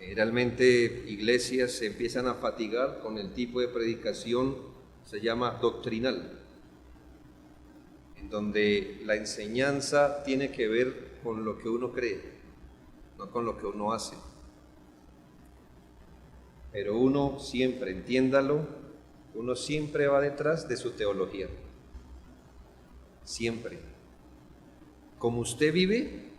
Generalmente iglesias se empiezan a fatigar con el tipo de predicación, se llama doctrinal, en donde la enseñanza tiene que ver con lo que uno cree, no con lo que uno hace. Pero uno siempre, entiéndalo, uno siempre va detrás de su teología. Siempre. Como usted vive,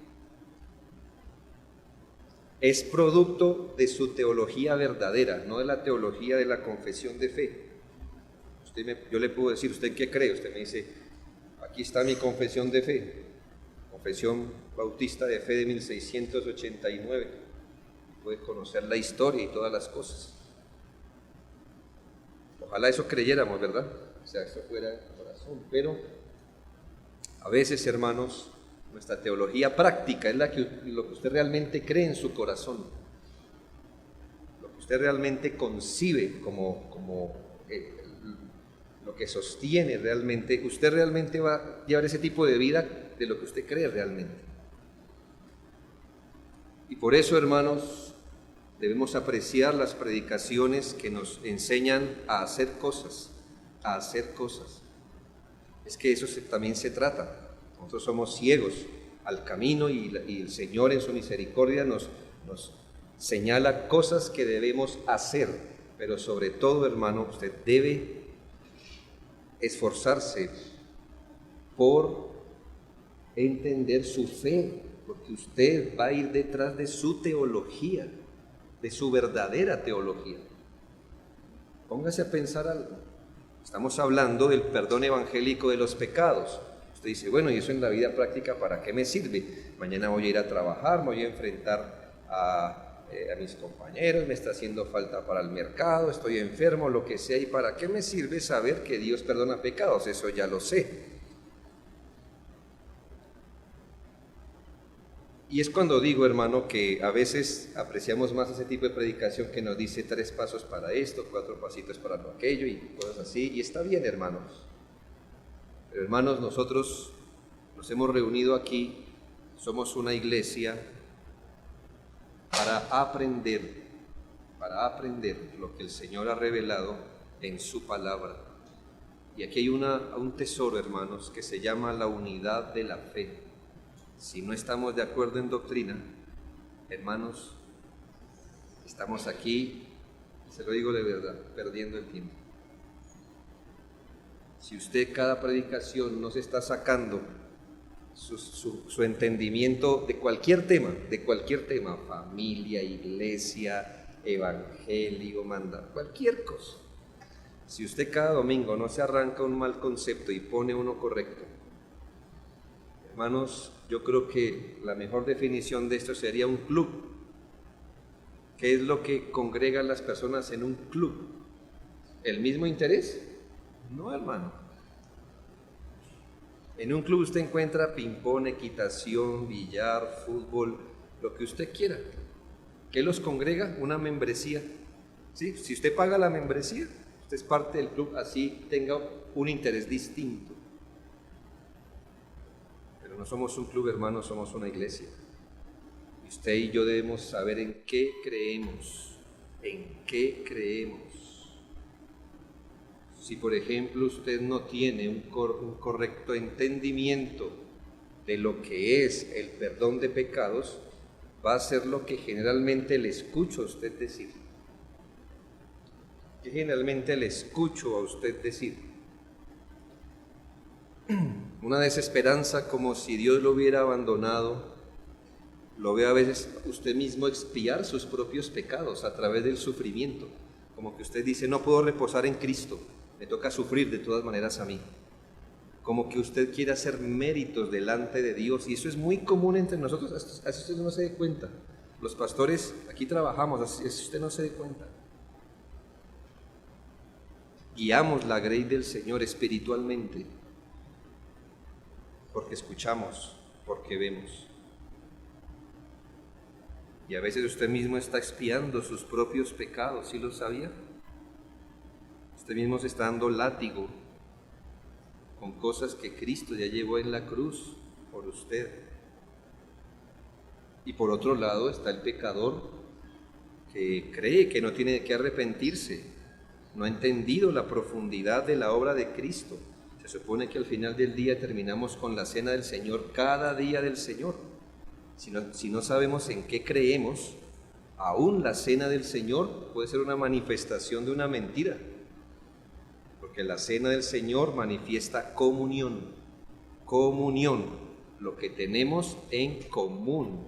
es producto de su teología verdadera, no de la teología de la confesión de fe. Yo le puedo decir, ¿usted qué cree? Usted me dice, aquí está mi confesión de fe, Confesión Bautista de Fe de 1689. Puede conocer la historia y todas las cosas. Ojalá eso creyéramos, ¿verdad? O sea, eso fuera el corazón. Pero a veces, hermanos, nuestra teología práctica es lo que usted realmente cree en su corazón, lo que usted realmente concibe como lo que sostiene realmente. Usted realmente va a llevar ese tipo de vida de lo que usted cree realmente. Y por eso, hermanos, debemos apreciar las predicaciones que nos enseñan a hacer cosas, a hacer cosas. Es que eso también se trata. Nosotros somos ciegos al camino y el Señor en su misericordia nos señala cosas que debemos hacer, pero sobre todo, hermano, usted debe esforzarse por entender su fe, porque usted va a ir detrás de su teología, de su verdadera teología. Póngase a pensar algo. Estamos hablando del perdón evangélico de los pecados. Usted dice, bueno, ¿y eso en la vida práctica para qué me sirve? Mañana voy a ir a trabajar, me voy a enfrentar a mis compañeros, me está haciendo falta para el mercado, estoy enfermo, lo que sea, ¿y para qué me sirve saber que Dios perdona pecados? Eso ya lo sé. Y es cuando digo, hermano, que a veces apreciamos más ese tipo de predicación que nos dice 3 pasos para esto, 4 pasitos para lo aquello y cosas así, y está bien, hermanos. Pero hermanos, nosotros nos hemos reunido aquí, somos una iglesia para aprender lo que el Señor ha revelado en su palabra. Y aquí hay un tesoro, hermanos, que se llama la unidad de la fe. Si no estamos de acuerdo en doctrina, hermanos, estamos aquí, se lo digo de verdad, perdiendo el tiempo. Si usted cada predicación no se está sacando su entendimiento de cualquier tema, familia, iglesia, evangelio, cualquier cosa. Si usted cada domingo no se arranca un mal concepto y pone uno correcto, hermanos, yo creo que la mejor definición de esto sería un club. ¿Qué es lo que congrega a las personas en un club? ¿El mismo interés? No, hermano. En un club usted encuentra ping-pong, equitación, billar, fútbol, lo que usted quiera. ¿Qué los congrega? Una membresía. ¿Sí? Si usted paga la membresía, usted es parte del club, así tenga un interés distinto. Pero no somos un club, hermano, somos una iglesia. Y usted y yo debemos saber en qué creemos, Si, por ejemplo, usted no tiene un correcto entendimiento de lo que es el perdón de pecados, va a ser lo que generalmente le escucho a usted decir. ¿Qué generalmente le escucho a usted decir? Una desesperanza como si Dios lo hubiera abandonado. Lo ve a veces usted mismo expiar sus propios pecados a través del sufrimiento. Como que usted dice, no puedo reposar en Cristo, me toca sufrir de todas maneras a mí. Como que usted quiere hacer méritos delante de Dios, y eso es muy común entre nosotros, así usted no se dé cuenta. Los pastores aquí trabajamos, así usted no se dé cuenta. Guiamos la grey del Señor espiritualmente, porque escuchamos, porque vemos. Y a veces usted mismo está expiando sus propios pecados, ¿sí lo sabía? Usted mismo se está dando látigo con cosas que Cristo ya llevó en la cruz por usted. Y por otro lado está el pecador que cree que no tiene que arrepentirse, no ha entendido la profundidad de la obra de Cristo. Se supone que al final del día terminamos con la cena del Señor cada día del Señor. Si no sabemos en qué creemos, aún la cena del Señor puede ser una manifestación de una mentira, porque la cena del Señor manifiesta comunión, lo que tenemos en común.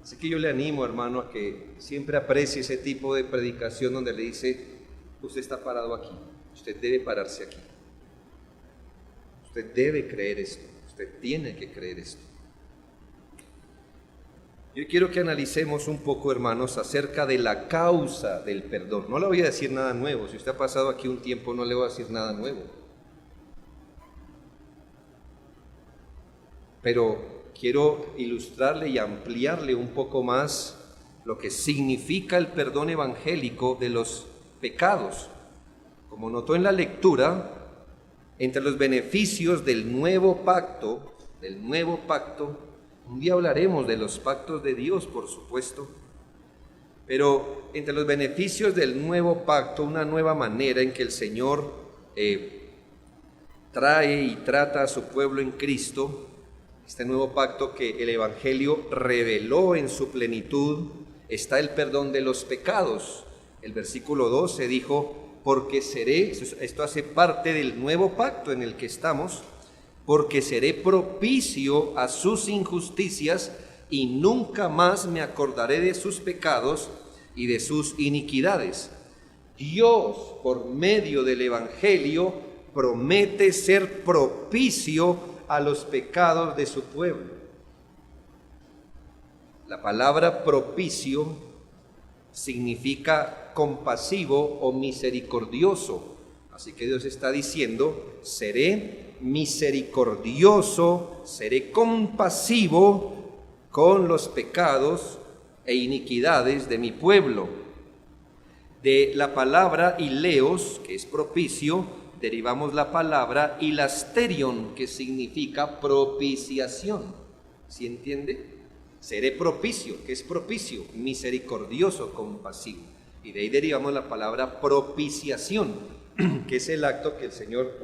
Así que yo le animo, hermano, a que siempre aprecie ese tipo de predicación donde le dice: usted está parado aquí, usted debe pararse aquí, usted debe creer esto, usted tiene que creer esto. Yo quiero que analicemos un poco, hermanos, acerca de la causa del perdón. No le voy a decir nada nuevo, si usted ha pasado aquí un tiempo no le voy a decir nada nuevo. Pero quiero ilustrarle y ampliarle un poco más lo que significa el perdón evangélico de los pecados. Como notó en la lectura, entre los beneficios del nuevo pacto, un día hablaremos de los pactos de Dios, por supuesto, pero entre los beneficios del nuevo pacto, una nueva manera en que el Señor trae y trata a su pueblo en Cristo, este nuevo pacto que el Evangelio reveló en su plenitud, está el perdón de los pecados. El versículo 12 dijo: porque seré, esto hace parte del nuevo pacto en el que estamos, porque seré propicio a sus injusticias y nunca más me acordaré de sus pecados y de sus iniquidades. Dios, por medio del Evangelio, promete ser propicio a los pecados de su pueblo. La palabra propicio significa compasivo o misericordioso. Así que Dios está diciendo: seré misericordioso, seré compasivo con los pecados e iniquidades de mi pueblo. De la palabra ileos, que es propicio, derivamos la palabra hilasterion, que significa propiciación. ¿Sí entiende? Seré propicio, que es propicio, misericordioso, compasivo. Y de ahí derivamos la palabra propiciación, que es el acto que el Señor,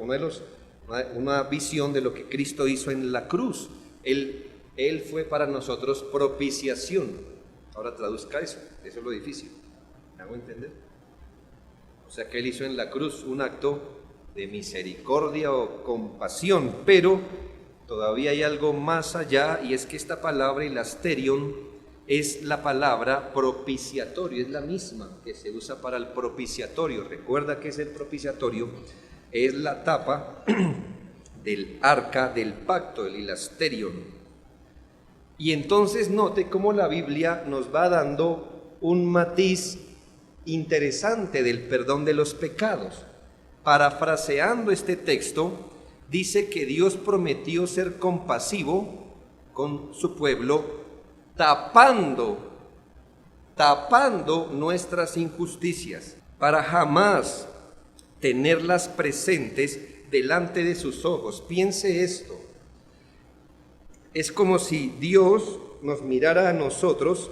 una visión de lo que Cristo hizo en la cruz. Él fue para nosotros propiciación. Ahora traduzca eso es lo difícil. ¿Me hago entender? O sea que Él hizo en la cruz un acto de misericordia o compasión, pero todavía hay algo más allá, y es que esta palabra hilasterion es la palabra propiciatorio, es la misma que se usa para el propiciatorio. Recuerda que es el propiciatorio, es la tapa del arca del pacto, el hilasterion. Y entonces note cómo la Biblia nos va dando un matiz interesante del perdón de los pecados. Parafraseando este texto, dice que Dios prometió ser compasivo con su pueblo, tapando nuestras injusticias, para jamás tenerlas presentes delante de sus ojos. Piense esto: es como si Dios nos mirara a nosotros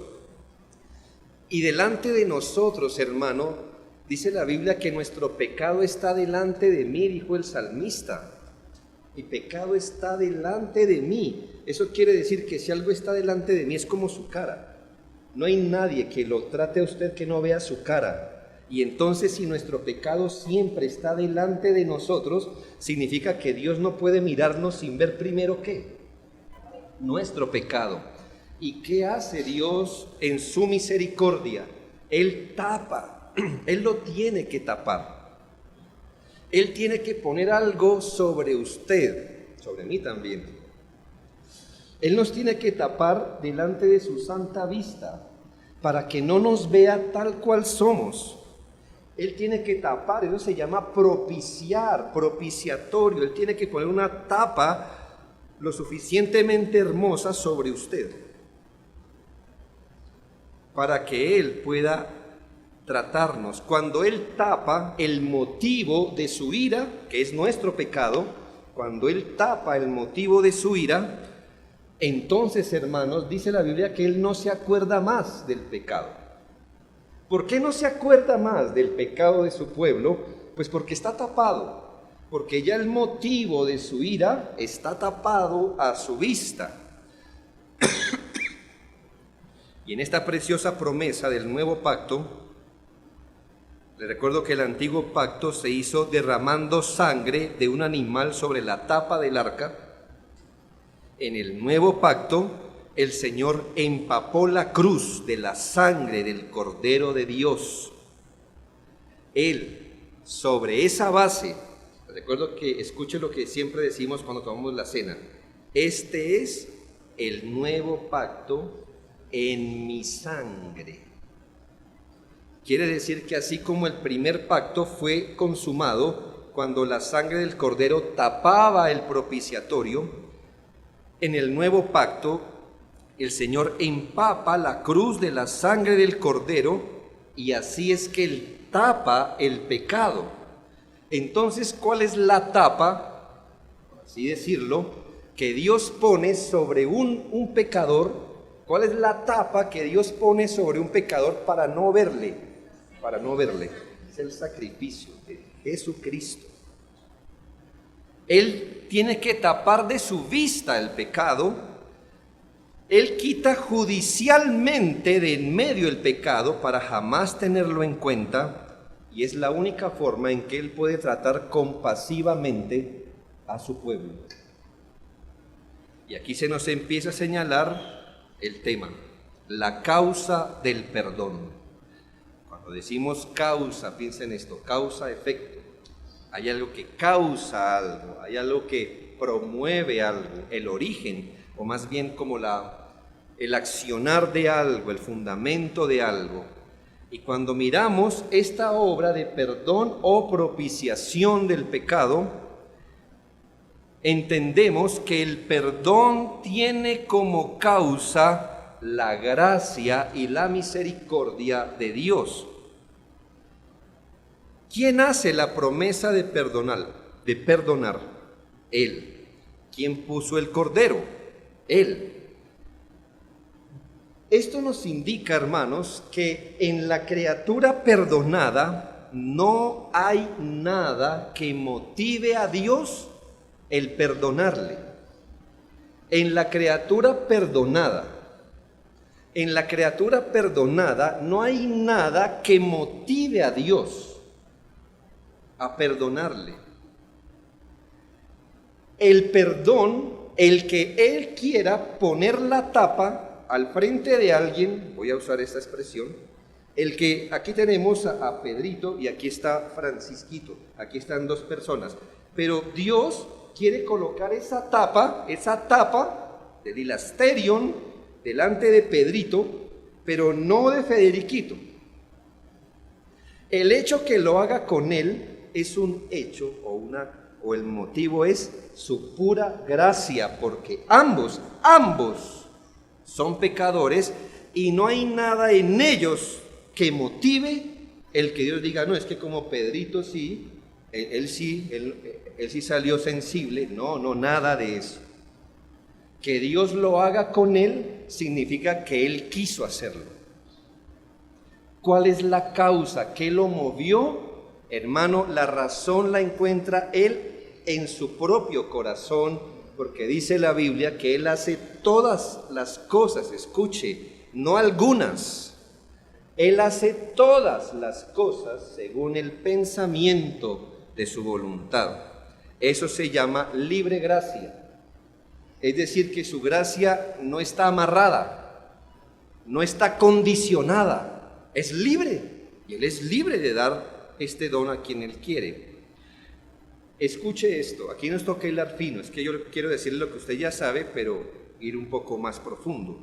y delante de nosotros, hermano, dice la Biblia que nuestro pecado está delante de mí, dijo el salmista. Mi pecado está delante de mí. Eso quiere decir que si algo está delante de mí es como su cara. No hay nadie que lo trate a usted que no vea su cara. Y entonces, si nuestro pecado siempre está delante de nosotros, significa que Dios no puede mirarnos sin ver primero ¿qué? Nuestro pecado. ¿Y qué hace Dios en su misericordia? Él tapa. Él lo tiene que tapar. Él tiene que poner algo sobre usted, sobre mí también. Él nos tiene que tapar delante de su santa vista para que no nos vea tal cual somos. Él tiene que tapar, eso se llama propiciar, propiciatorio. Él tiene que poner una tapa lo suficientemente hermosa sobre usted para que Él pueda tratarnos. Cuando Él tapa el motivo de su ira, que es nuestro pecado, cuando Él tapa el motivo de su ira, entonces, hermanos, dice la Biblia que Él no se acuerda más del pecado. ¿Por qué no se acuerda más del pecado de su pueblo? Pues porque está tapado, porque ya el motivo de su ira está tapado a su vista. Y en esta preciosa promesa del nuevo pacto, les recuerdo que el antiguo pacto se hizo derramando sangre de un animal sobre la tapa del arca. En el nuevo pacto, el Señor empapó la cruz de la sangre del Cordero de Dios. Él, sobre esa base, recuerdo que escuchen lo que siempre decimos cuando tomamos la cena: este es el nuevo pacto en mi sangre. Quiere decir que así como el primer pacto fue consumado cuando la sangre del Cordero tapaba el propiciatorio, en el nuevo pacto el Señor empapa la cruz de la sangre del Cordero y así es que Él tapa el pecado. Entonces, ¿cuál es la tapa, por así decirlo, que Dios pone sobre un pecador? ¿Cuál es la tapa que Dios pone sobre un pecador para no verle? Para no verle. Es el sacrificio de Jesucristo. Él tiene que tapar de su vista el pecado. Él quita judicialmente de en medio el pecado para jamás tenerlo en cuenta, y es la única forma en que Él puede tratar compasivamente a su pueblo. Y aquí se nos empieza a señalar el tema, la causa del perdón. Cuando decimos causa, piensen esto, causa-efecto. Hay algo que causa algo, hay algo que promueve algo, el origen, o más bien como el accionar de algo, el fundamento de algo. Y cuando miramos esta obra de perdón o propiciación del pecado, entendemos que el perdón tiene como causa la gracia y la misericordia de Dios. ¿Quién hace la promesa de perdonar? Él. ¿Quién puso el cordero? Él. Esto nos indica, hermanos, que en la criatura perdonada no hay nada que motive a Dios el perdonarle. En la criatura perdonada no hay nada que motive a Dios a perdonarle. El perdón, el que Él quiera poner la tapa al frente de alguien, voy a usar esta expresión, el que aquí tenemos a Pedrito y aquí está Francisquito, aquí están dos personas, pero Dios quiere colocar esa tapa de dilasterion delante de Pedrito, pero no de Federiquito. El hecho que lo haga con él es un hecho o el motivo es su pura gracia, porque ambos son pecadores y no hay nada en ellos que motive el que Dios diga, no, es que como Pedrito sí, él sí salió sensible. No, nada de eso. Que Dios lo haga con él significa que él quiso hacerlo. ¿Cuál es la causa? ¿Qué lo movió? Hermano, la razón la encuentra él en su propio corazón, porque dice la Biblia que él hace todas las cosas, escuche, no algunas. Él hace todas las cosas según el pensamiento de su voluntad. Eso se llama libre gracia. Es decir, que su gracia no está amarrada, no está condicionada, es libre. Y Él es libre de dar este don a quien Él quiere. Escuche esto, aquí nos toca hilar fino, es que yo quiero decirle lo que usted ya sabe, pero ir un poco más profundo.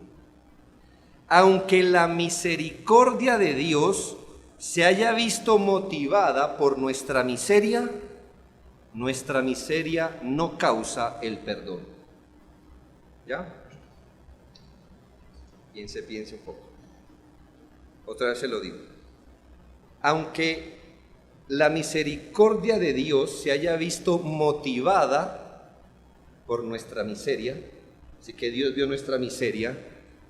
Aunque la misericordia de Dios se haya visto motivada por nuestra miseria no causa el perdón. ¿Ya? Piense un poco. Otra vez se lo digo. Aunque la misericordia de Dios se haya visto motivada por nuestra miseria, Así que Dios vio nuestra miseria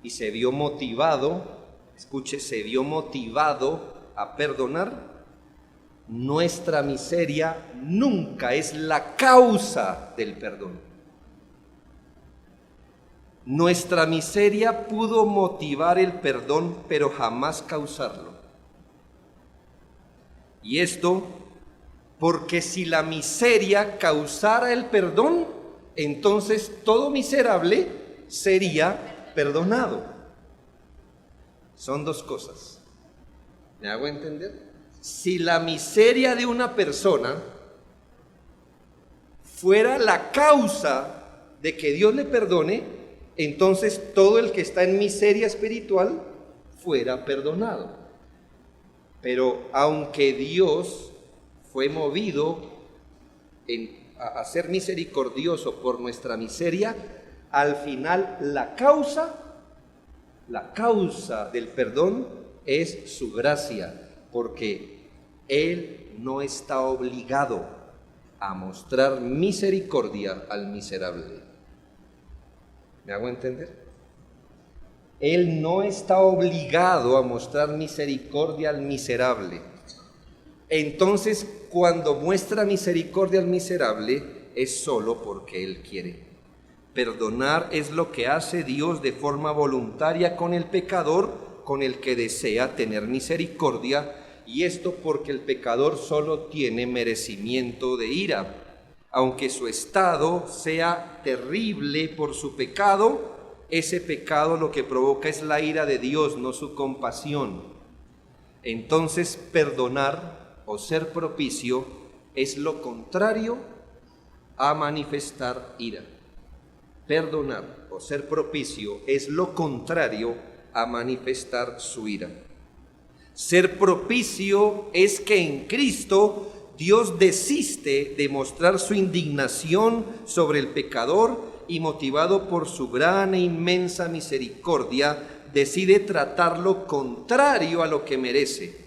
y se vio motivado, escuche, se vio motivado a perdonar. Nuestra miseria nunca es la causa del perdón. Nuestra miseria pudo motivar el perdón, pero jamás causarlo. Y esto porque si la miseria causara el perdón, entonces todo miserable sería perdonado. Son dos cosas. ¿Me hago entender? Si la miseria de una persona fuera la causa de que Dios le perdone, entonces todo el que está en miseria espiritual fuera perdonado. Pero aunque Dios fue movido a ser misericordioso por nuestra miseria, al final la causa del perdón es su gracia, porque Él no está obligado a mostrar misericordia al miserable. ¿Me hago entender? Él no está obligado a mostrar misericordia al miserable. Entonces, cuando muestra misericordia al miserable, es solo porque Él quiere. Perdonar es lo que hace Dios de forma voluntaria con el pecador, con el que desea tener misericordia, y esto porque el pecador solo tiene merecimiento de ira. Aunque su estado sea terrible por su pecado, ese pecado lo que provoca es la ira de Dios, no su compasión. Entonces, perdonar o ser propicio es lo contrario a manifestar ira. Perdonar o ser propicio es lo contrario a manifestar su ira. Ser propicio es que en Cristo Dios desiste de mostrar su indignación sobre el pecador y motivado por su gran e inmensa misericordia, decide tratarlo contrario a lo que merece.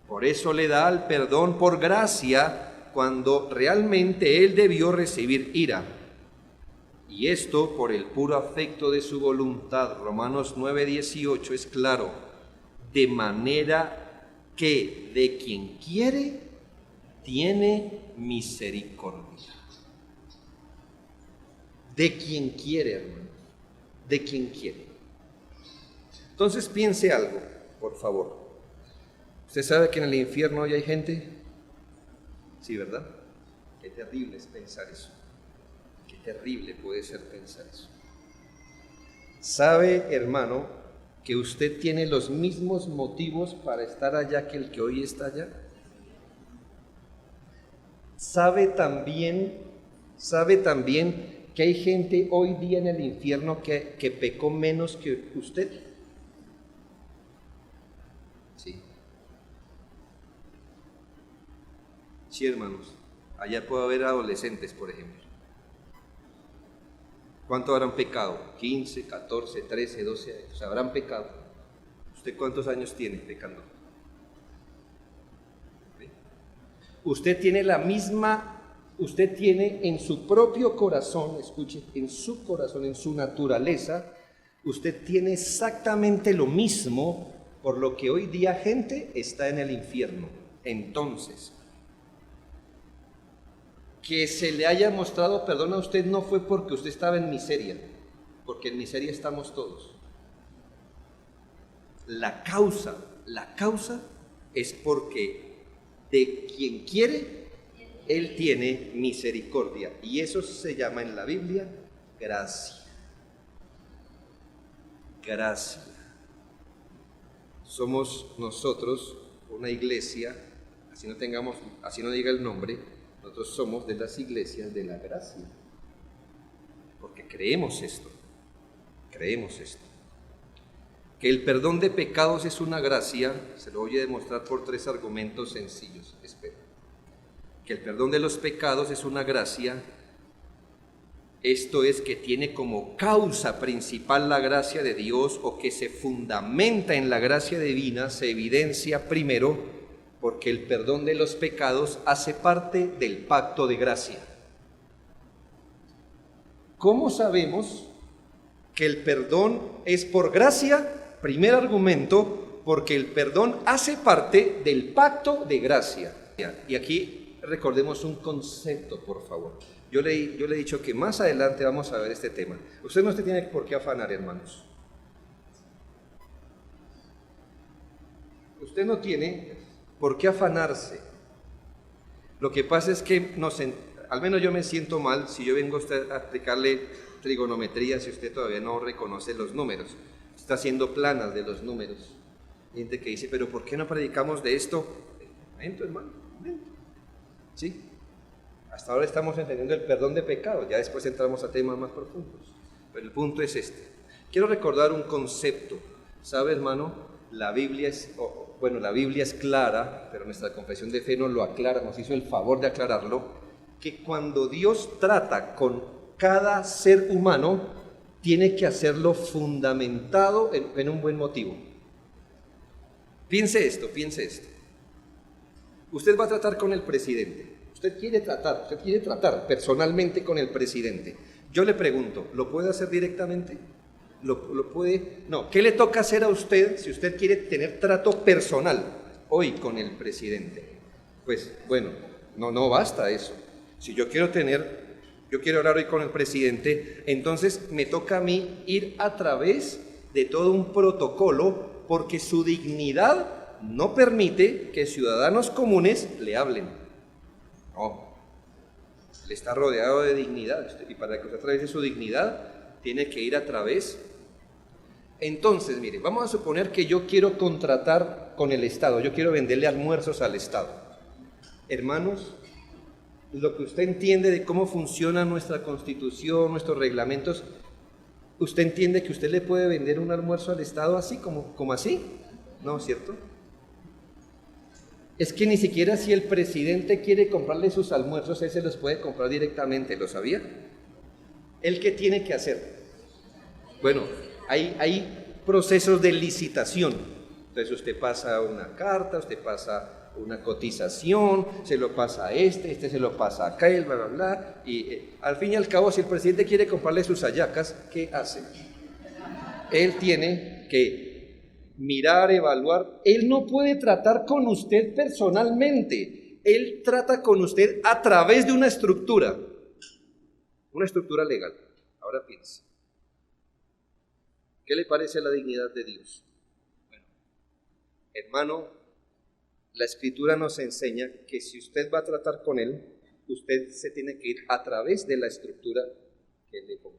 Por eso le da el perdón por gracia cuando realmente él debió recibir ira. Y esto por el puro afecto de su voluntad. Romanos 9:18 es claro. De manera que de quien quiere, tiene misericordia. De quien quiere, hermano. De quien quiere. Entonces piense algo, por favor. ¿Usted sabe que en el infierno hoy hay gente? Sí, ¿verdad? Qué terrible es pensar eso. Qué terrible puede ser pensar eso. ¿Sabe, hermano, que usted tiene los mismos motivos para estar allá que el que hoy está allá? ¿Sabe también que hay gente hoy día en el infierno que pecó menos que usted? Sí. Sí, hermanos. Allá puede haber adolescentes, por ejemplo. ¿Cuánto habrán pecado? 15, 14, 13, 12 años. ¿Habrán pecado? ¿Usted cuántos años tiene pecando? ¿Sí? Usted tiene en su propio corazón, escuche, en su corazón, en su naturaleza, usted tiene exactamente lo mismo por lo que hoy día gente está en el infierno. Entonces, que se le haya mostrado perdón a usted no fue porque usted estaba en miseria, porque en miseria estamos todos. La causa es porque de quien quiere, Él tiene misericordia. Y eso se llama en la Biblia gracia. Gracia. Somos nosotros una iglesia, así no diga el nombre, nosotros somos de las iglesias de la gracia, porque creemos esto, que el perdón de pecados es una gracia. Se lo voy a demostrar por 3 argumentos sencillos, espero. Que el perdón de los pecados es una gracia, esto es que tiene como causa principal la gracia de Dios, o que se fundamenta en la gracia divina, se evidencia primero porque el perdón de los pecados hace parte del pacto de gracia. ¿Cómo sabemos que el perdón es por gracia, primer argumento, porque el perdón hace parte del pacto de gracia. Y aquí recordemos un concepto, por favor. Yo le he dicho que más adelante vamos a ver este tema. Usted no se tiene por qué afanar, hermanos. Usted no tiene por qué afanarse. Lo que pasa es que, al menos yo me siento mal si yo vengo a usted a explicarle trigonometría si usted todavía no reconoce los números. Está haciendo planas de los números. Hay gente que dice, pero ¿por qué no predicamos de esto? Momento, hermano, momento. ¿Sí? Hasta ahora estamos entendiendo el perdón de pecados, ya después entramos a temas más profundos. Pero el punto es este. Quiero recordar un concepto. ¿Sabe, hermano? La Biblia es clara, pero nuestra confesión de fe nos lo aclara, nos hizo el favor de aclararlo, que cuando Dios trata con cada ser humano, tiene que hacerlo fundamentado en un buen motivo. Piense esto. Usted va a tratar con el presidente. Usted quiere tratar personalmente con el presidente. Yo le pregunto, ¿lo puede hacer directamente? ¿Lo puede? No. ¿Qué le toca hacer a usted si usted quiere tener trato personal hoy con el presidente? Pues bueno, no basta eso. Si yo quiero hablar hoy con el presidente, entonces me toca a mí ir a través de todo un protocolo, porque su dignidad no permite que ciudadanos comunes le hablen. No, él está rodeado de dignidad, y para que usted atraviese su dignidad, tiene que ir a través. Entonces, mire, vamos a suponer que yo quiero contratar con el Estado, yo quiero venderle almuerzos al Estado. Hermanos, lo que usted entiende de cómo funciona nuestra Constitución, nuestros reglamentos, ¿usted entiende que usted le puede vender un almuerzo al Estado así, como así? ¿No, cierto? Es que ni siquiera si el presidente quiere comprarle sus almuerzos, él se los puede comprar directamente, ¿lo sabía? ¿Él qué tiene que hacer? Bueno, hay procesos de licitación. Entonces usted pasa una carta, usted pasa una cotización, se lo pasa a este se lo pasa a aquel, bla, bla, bla. Y al fin y al cabo, si el presidente quiere comprarle sus hallacas, ¿qué hace? Él tiene que mirar, evaluar. Él no puede tratar con usted personalmente. Él trata con usted a través de una estructura legal. Ahora piense. ¿Qué le parece la dignidad de Dios? Bueno, hermano, la Escritura nos enseña que si usted va a tratar con Él, usted se tiene que ir a través de la estructura que Él le ponga.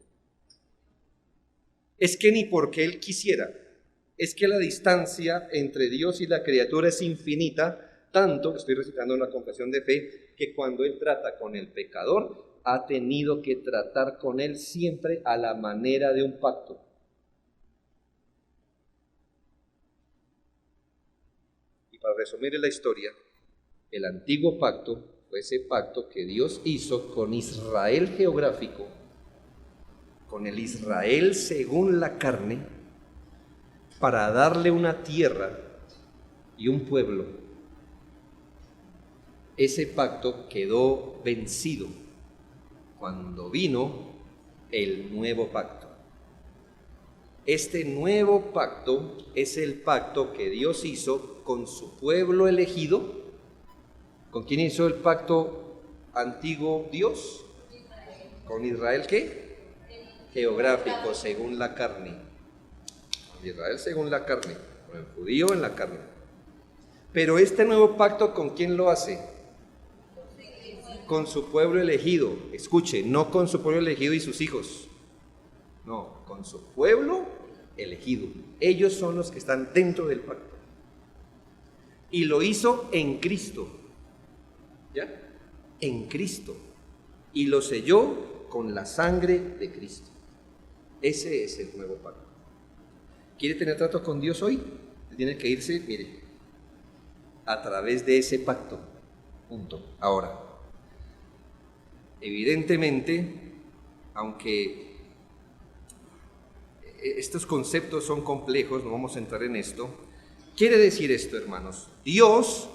Es que ni porque Él quisiera, es que la distancia entre Dios y la criatura es infinita, tanto, estoy recitando una confesión de fe, que cuando Él trata con el pecador, ha tenido que tratar con él siempre a la manera de un pacto. Y para resumir la historia, el antiguo pacto fue ese pacto que Dios hizo con Israel geográfico, con el Israel según la carne, para darle una tierra y un pueblo. Ese pacto quedó vencido cuando vino el nuevo pacto. Este nuevo pacto es el pacto que Dios hizo con su pueblo elegido. ¿Con quién hizo el pacto antiguo Dios? ¿Con Israel qué? Geográfico, según la carne. Israel según la carne, con el judío en la carne. Pero este nuevo pacto, ¿con quién lo hace? Con su pueblo elegido. Escuche, no con su pueblo elegido y sus hijos. No, con su pueblo elegido. Ellos son los que están dentro del pacto. Y lo hizo en Cristo. ¿Ya? En Cristo. Y lo selló con la sangre de Cristo. Ese es el nuevo pacto. ¿Quiere tener trato con Dios hoy? Tiene que irse, mire, a través de ese pacto. Punto. Ahora, evidentemente, aunque estos conceptos son complejos, no vamos a entrar en esto, quiere decir esto, hermanos. Dios,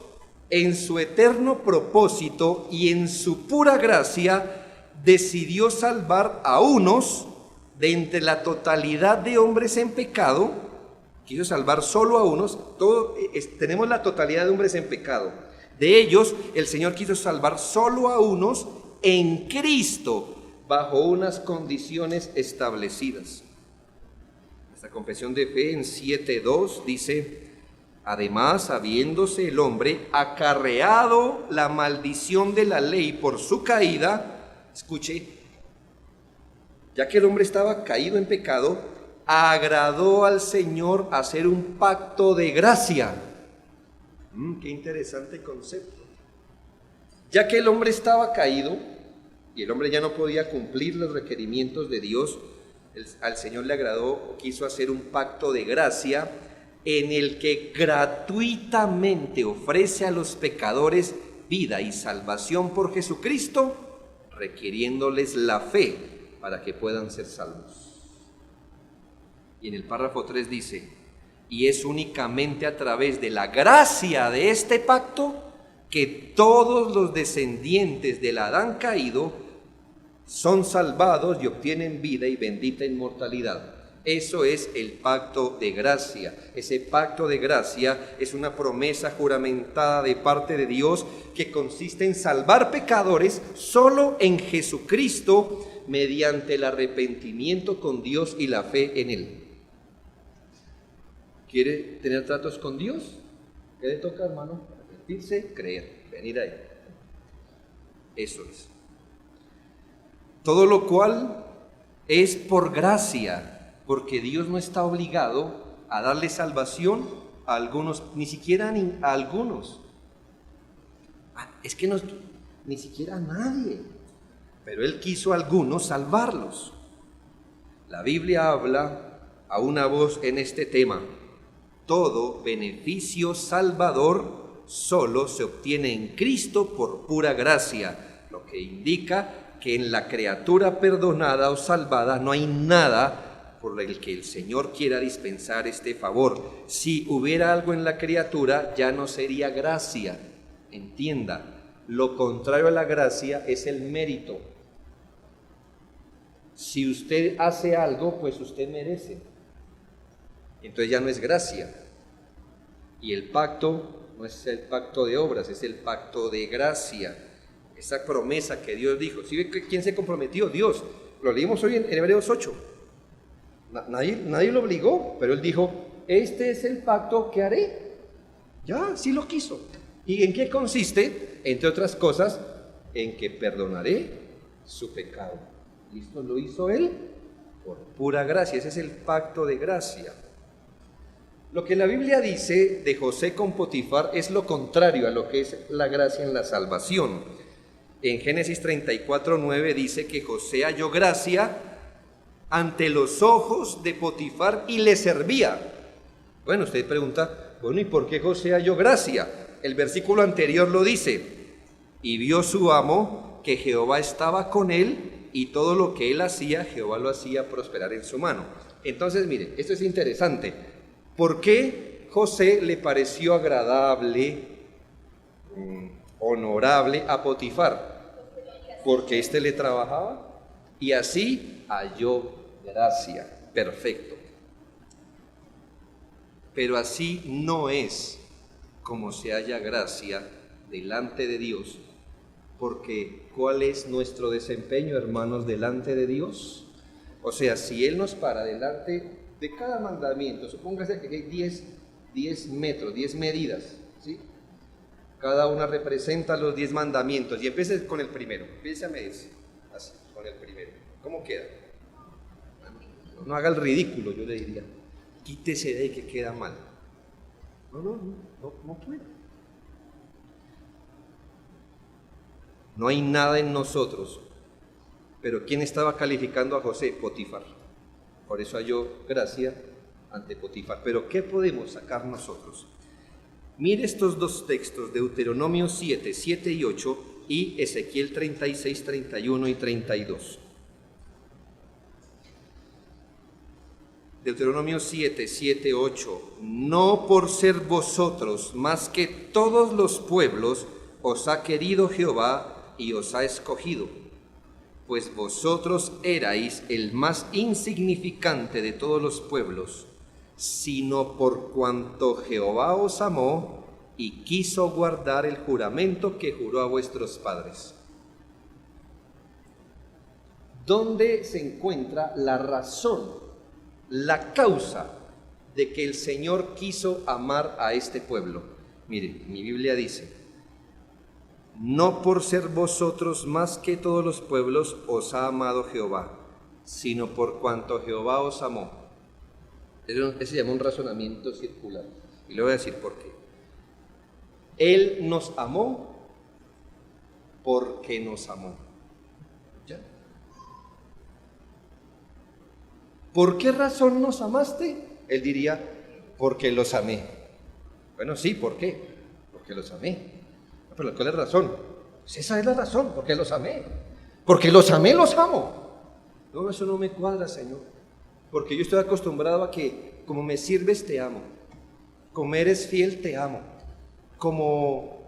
en su eterno propósito y en su pura gracia, decidió salvar a unos de entre la totalidad de hombres en pecado, quiso salvar solo a unos. Tenemos la totalidad de hombres en pecado. De ellos, el Señor quiso salvar solo a unos en Cristo, bajo unas condiciones establecidas. Nuestra confesión de fe en 7:2 dice: además, habiéndose el hombre acarreado la maldición de la ley por su caída, escuche, ya que el hombre estaba caído en pecado, agradó al Señor hacer un pacto de gracia. Qué interesante concepto. Ya que el hombre estaba caído y el hombre ya no podía cumplir los requerimientos de Dios, al Señor le agradó o quiso hacer un pacto de gracia en el que gratuitamente ofrece a los pecadores vida y salvación por Jesucristo, requiriéndoles la fe para que puedan ser salvos. Y en el párrafo 3 dice: y es únicamente a través de la gracia de este pacto que todos los descendientes del Adán caído son salvados y obtienen vida y bendita inmortalidad. Eso es el pacto de gracia. Ese pacto de gracia es una promesa juramentada de parte de Dios que consiste en salvar pecadores solo en Jesucristo mediante el arrepentimiento con Dios y la fe en Él. ¿Quiere tener tratos con Dios? ¿Qué le toca, hermano? Arrepentirse, creer, venir a Él. Eso es. Todo lo cual es por gracia, porque Dios no está obligado a darle salvación a algunos, ni siquiera a algunos. Es que ni siquiera a nadie. Pero Él quiso a algunos salvarlos. La Biblia habla a una voz en este tema. Todo beneficio salvador solo se obtiene en Cristo por pura gracia, lo que indica que en la criatura perdonada o salvada no hay nada por el que el Señor quiera dispensar este favor. Si hubiera algo en la criatura, ya no sería gracia. Entienda, lo contrario a la gracia es el mérito. Si usted hace algo, pues usted merece. Entonces ya no es gracia. Y el pacto no es el pacto de obras, es el pacto de gracia. Esa promesa que Dios dijo. ¿Sí ve quién se comprometió? Dios. Lo leímos hoy en Hebreos 8. Nadie lo obligó, pero Él dijo: este es el pacto que haré. Ya, sí lo quiso. ¿Y en qué consiste? Entre otras cosas, en que perdonaré su pecado. Y esto lo hizo Él por pura gracia. Ese es el pacto de gracia. Lo que la Biblia dice de José con Potifar es lo contrario a lo que es la gracia en la salvación. En Génesis 34:9 dice que José halló gracia ante los ojos de Potifar y le servía. Bueno, usted pregunta, bueno, ¿y por qué José halló gracia? El versículo anterior lo dice: y vio su amo que Jehová estaba con él, y todo lo que él hacía, Jehová lo hacía prosperar en su mano. Entonces, mire, esto es interesante. ¿Por qué José le pareció agradable, honorable a Potifar? Porque éste le trabajaba y así halló gracia. Perfecto. Pero así no es como se halla gracia delante de Dios. Porque ¿cuál es nuestro desempeño, hermanos, delante de Dios? O sea, si Él nos para delante de cada mandamiento, supóngase que hay 10 metros, 10 medidas, ¿sí? Cada una representa los 10 mandamientos. Y empiece con el primero, empiece a medirse, así, con el primero. ¿Cómo queda? No haga el ridículo, yo le diría. Quítese de ahí que queda mal. No puede. No hay nada en nosotros. Pero ¿quién estaba calificando a José? Potifar. Por eso halló gracia ante Potifar. Pero ¿qué podemos sacar nosotros? Mire estos dos textos, Deuteronomio 7, 7 y 8 y Ezequiel 36, 31 y 32. Deuteronomio 7, 7, 8. No por ser vosotros más que todos los pueblos os ha querido Jehová y os ha escogido. pues vosotros erais el más insignificante de todos los pueblos, sino por cuanto Jehová os amó y quiso guardar el juramento que juró a vuestros padres. ¿Dónde se encuentra la razón, la causa de que el Señor quiso amar a este pueblo? Mire, mi Biblia dice: no por ser vosotros más que todos los pueblos os ha amado Jehová, sino por cuanto Jehová os amó. Ese se llama un razonamiento circular. Y le voy a decir por qué. Él nos amó porque nos amó. ¿Ya? ¿Por qué razón nos amaste? Él diría, porque los amé. Bueno, sí, ¿por qué? Porque los amé. Pero ¿cuál es la razón? Pues esa es la razón, porque los amé. Porque los amé, los amo. No, eso no me cuadra, Señor. Porque yo estoy acostumbrado a que como me sirves, te amo. Como eres fiel, te amo. Como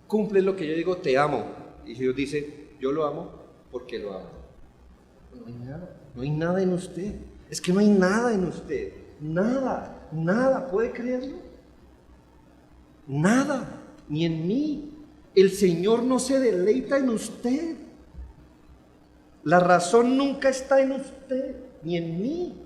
cumples lo que yo digo, te amo. Y Dios dice, yo lo amo porque lo amo. No hay nada en usted. Es que no hay nada en usted. Nada. ¿Puede creerlo? Nada. Ni en mí. El Señor no se deleita en usted. La razón nunca está en usted, ni en mí,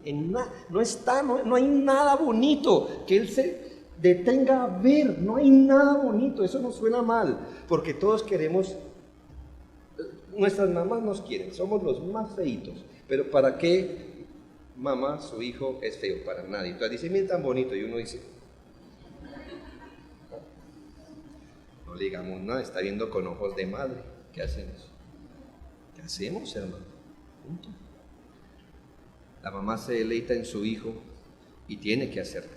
no hay nada bonito que Él se detenga a ver, no hay nada bonito. Eso nos suena mal, porque todos queremos, nuestras mamás nos quieren, somos los más feitos, pero ¿para qué mamá, su hijo es feo? Para nadie. Entonces dice, mira tan bonito, y uno dice, no le digamos nada, está viendo con ojos de madre. ¿Qué hacemos? ¿Qué hacemos, hermano? Punto. La mamá se deleita en su hijo y tiene que hacerlo.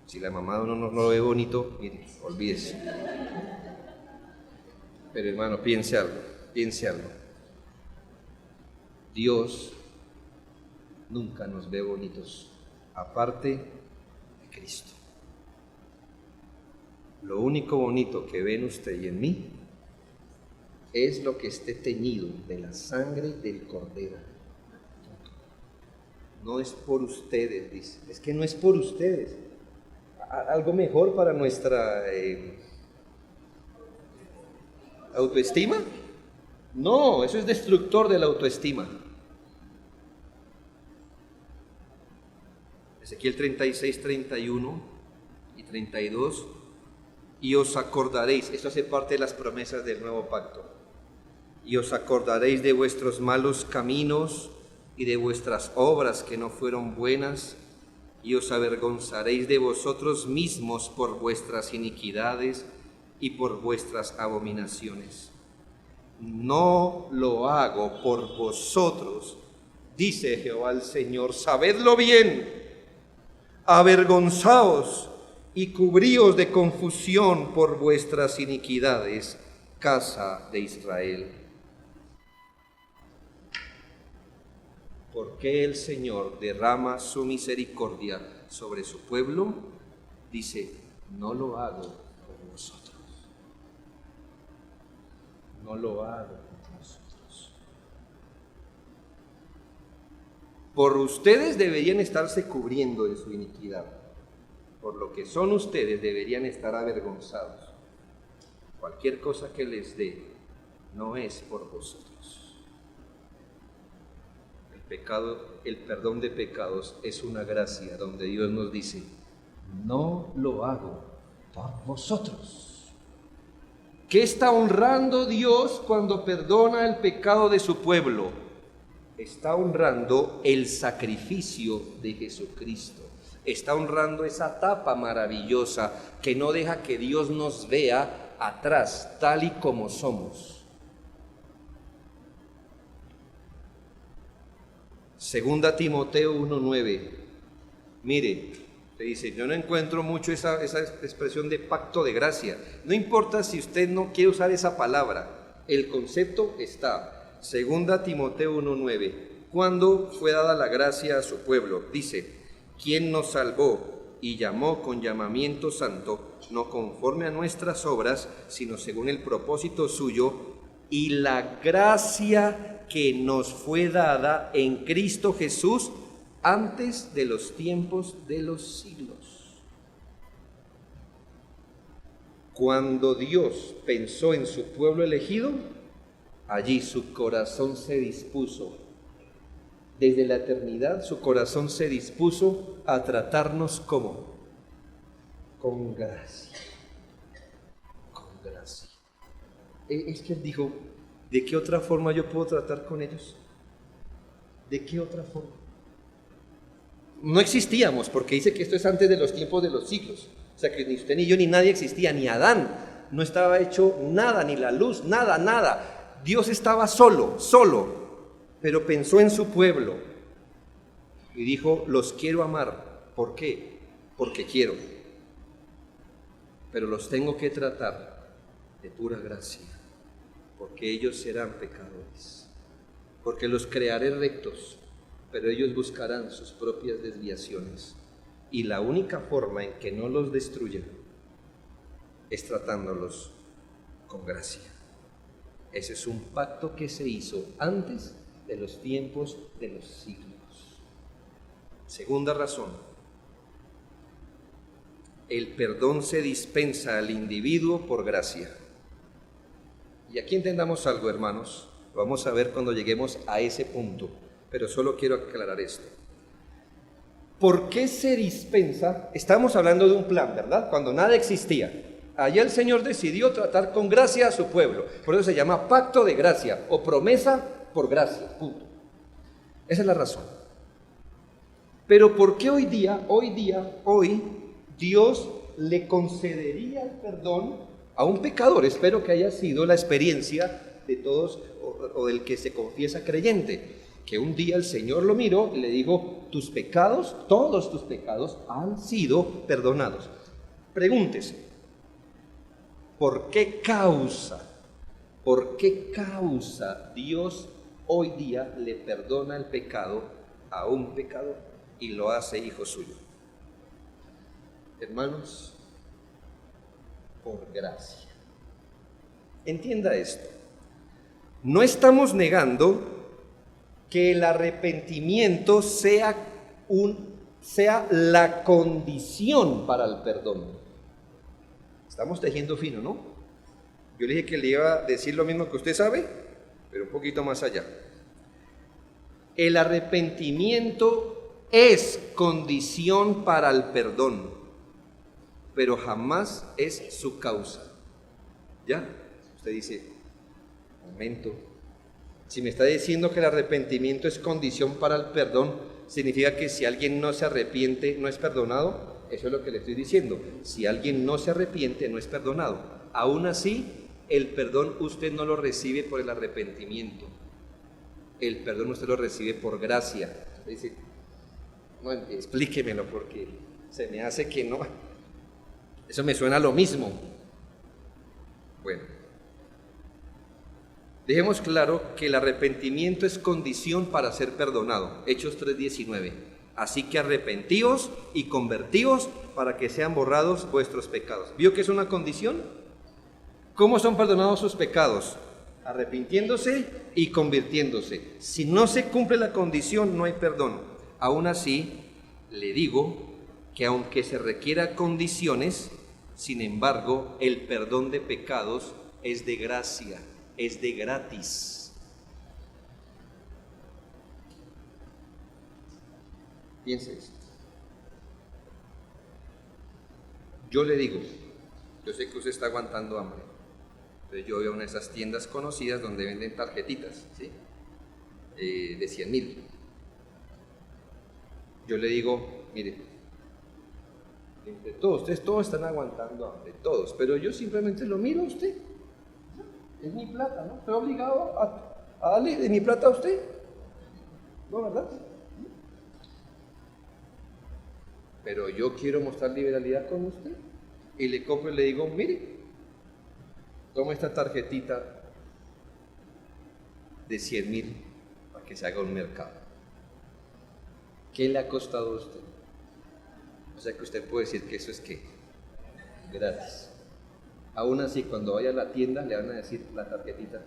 Si la mamá no lo ve bonito, mire, olvídese. Pero hermano, piense algo. Dios nunca nos ve bonitos, aparte de Cristo. Lo único bonito que ve en usted y en mí es lo que esté teñido de la sangre del Cordero. No es por ustedes, dice. Es que no es por ustedes. Algo mejor para nuestra autoestima. No, eso es destructor de la autoestima. Ezequiel 36, 31 y 32. Y os acordaréis, esto hace parte de las promesas del nuevo pacto, y os acordaréis de vuestros malos caminos y de vuestras obras que no fueron buenas, y os avergonzaréis de vosotros mismos por vuestras iniquidades y por vuestras abominaciones. No lo hago por vosotros, dice Jehová el Señor, sabedlo bien, avergonzaos y cubríos de confusión por vuestras iniquidades, casa de Israel. ¿Por qué el Señor derrama su misericordia sobre su pueblo? Dice, no lo hago por vosotros. No lo hago por vosotros. Por ustedes deberían estarse cubriendo de su iniquidad. Por lo que son ustedes deberían estar avergonzados. Cualquier cosa que les dé no es por vosotros. El perdón de pecados es una gracia donde Dios nos dice, no lo hago por vosotros. ¿Qué está honrando Dios cuando perdona el pecado de su pueblo? Está honrando el sacrificio de Jesucristo. Está honrando esa tapa maravillosa que no deja que Dios nos vea atrás, tal y como somos. Segunda Timoteo 1:9. Mire, le dice, yo no encuentro mucho esa expresión de pacto de gracia. No importa si usted no quiere usar esa palabra, el concepto está. Segunda Timoteo 1:9. ¿Cuándo fue dada la gracia a su pueblo? Dice, quien nos salvó y llamó con llamamiento santo, no conforme a nuestras obras, sino según el propósito suyo, y la gracia que nos fue dada en Cristo Jesús antes de los tiempos de los siglos. Cuando Dios pensó en su pueblo elegido, allí su corazón se dispuso. Desde la eternidad su corazón se dispuso a tratarnos como con gracia. Con gracia. Es que él dijo, ¿de qué otra forma yo puedo tratar con ellos? ¿De qué otra forma? No existíamos, porque dice que esto es antes de los tiempos de los siglos. O sea que ni usted, ni yo, ni nadie existía, ni Adán. No estaba hecho nada, ni la luz, nada, nada. Dios estaba solo, pero pensó en su pueblo y dijo, los quiero amar. ¿Por qué? Porque quiero. Pero los tengo que tratar de pura gracia, porque ellos serán pecadores. Porque los crearé rectos, pero ellos buscarán sus propias desviaciones. Y la única forma en que no los destruyan es tratándolos con gracia. Ese es un pacto que se hizo antes de los tiempos de los siglos. Segunda razón, el perdón se dispensa al individuo por gracia. Y aquí entendamos algo, hermanos, lo vamos a ver cuando lleguemos a ese punto, pero solo quiero aclarar esto. ¿Por qué se dispensa? Estamos hablando de un plan, ¿verdad? Cuando nada existía. Allá el Señor decidió tratar con gracia a su pueblo. Por eso se llama pacto de gracia o promesa por gracia. Punto. Esa es la razón. Pero ¿por qué hoy, Dios le concedería el perdón a un pecador? Espero que haya sido la experiencia de todos o del que se confiesa creyente. Que un día el Señor lo miró y le dijo, tus pecados, todos tus pecados han sido perdonados. Pregúntese, ¿por qué causa Dios hoy día le perdona el pecado a un pecador y lo hace hijo suyo? Hermanos, por gracia. Entienda esto. No estamos negando que el arrepentimiento sea la condición para el perdón. Estamos tejiendo fino, ¿no? Yo le dije que le iba a decir lo mismo que usted sabe, pero un poquito más allá. El arrepentimiento es condición para el perdón, pero jamás es su causa. ¿Ya? Usted dice, momento. Si me está diciendo que el arrepentimiento es condición para el perdón, ¿significa que si alguien no se arrepiente no es perdonado? Eso es lo que le estoy diciendo. Si alguien no se arrepiente no es perdonado. Aún así, el perdón usted no lo recibe por el arrepentimiento. El perdón usted lo recibe por gracia. Usted dice, no, explíquemelo porque se me hace que no. Eso me suena a lo mismo. Bueno. Dejemos claro que el arrepentimiento es condición para ser perdonado. Hechos 3:19. Así que arrepentíos y convertíos para que sean borrados vuestros pecados. ¿Vio que es una condición? ¿Cómo son perdonados sus pecados? Arrepintiéndose y convirtiéndose. Si no se cumple la condición, no hay perdón. Aún así, le digo que aunque se requiera condiciones, sin embargo, el perdón de pecados es de gracia. Es de gratis. Piense esto. Yo le digo, yo sé que usted está aguantando hambre, entonces yo voy a una de esas tiendas conocidas donde venden tarjetitas, ¿sí? De 100,000. Yo le digo, mire, entre todos, ustedes todos están aguantando hambre, todos, pero yo simplemente lo miro a usted. Es mi plata, ¿no? ¿Estoy obligado a darle de mi plata a usted? ¿No, verdad? Pero yo quiero mostrar liberalidad con usted. Y le compro y le digo, mire, toma esta tarjetita de 100,000 para que se haga un mercado. ¿Qué le ha costado a usted? O sea que usted puede decir que eso es ¿qué? Gratis. Aún así, cuando vaya a la tienda, le van a decir la tarjetita,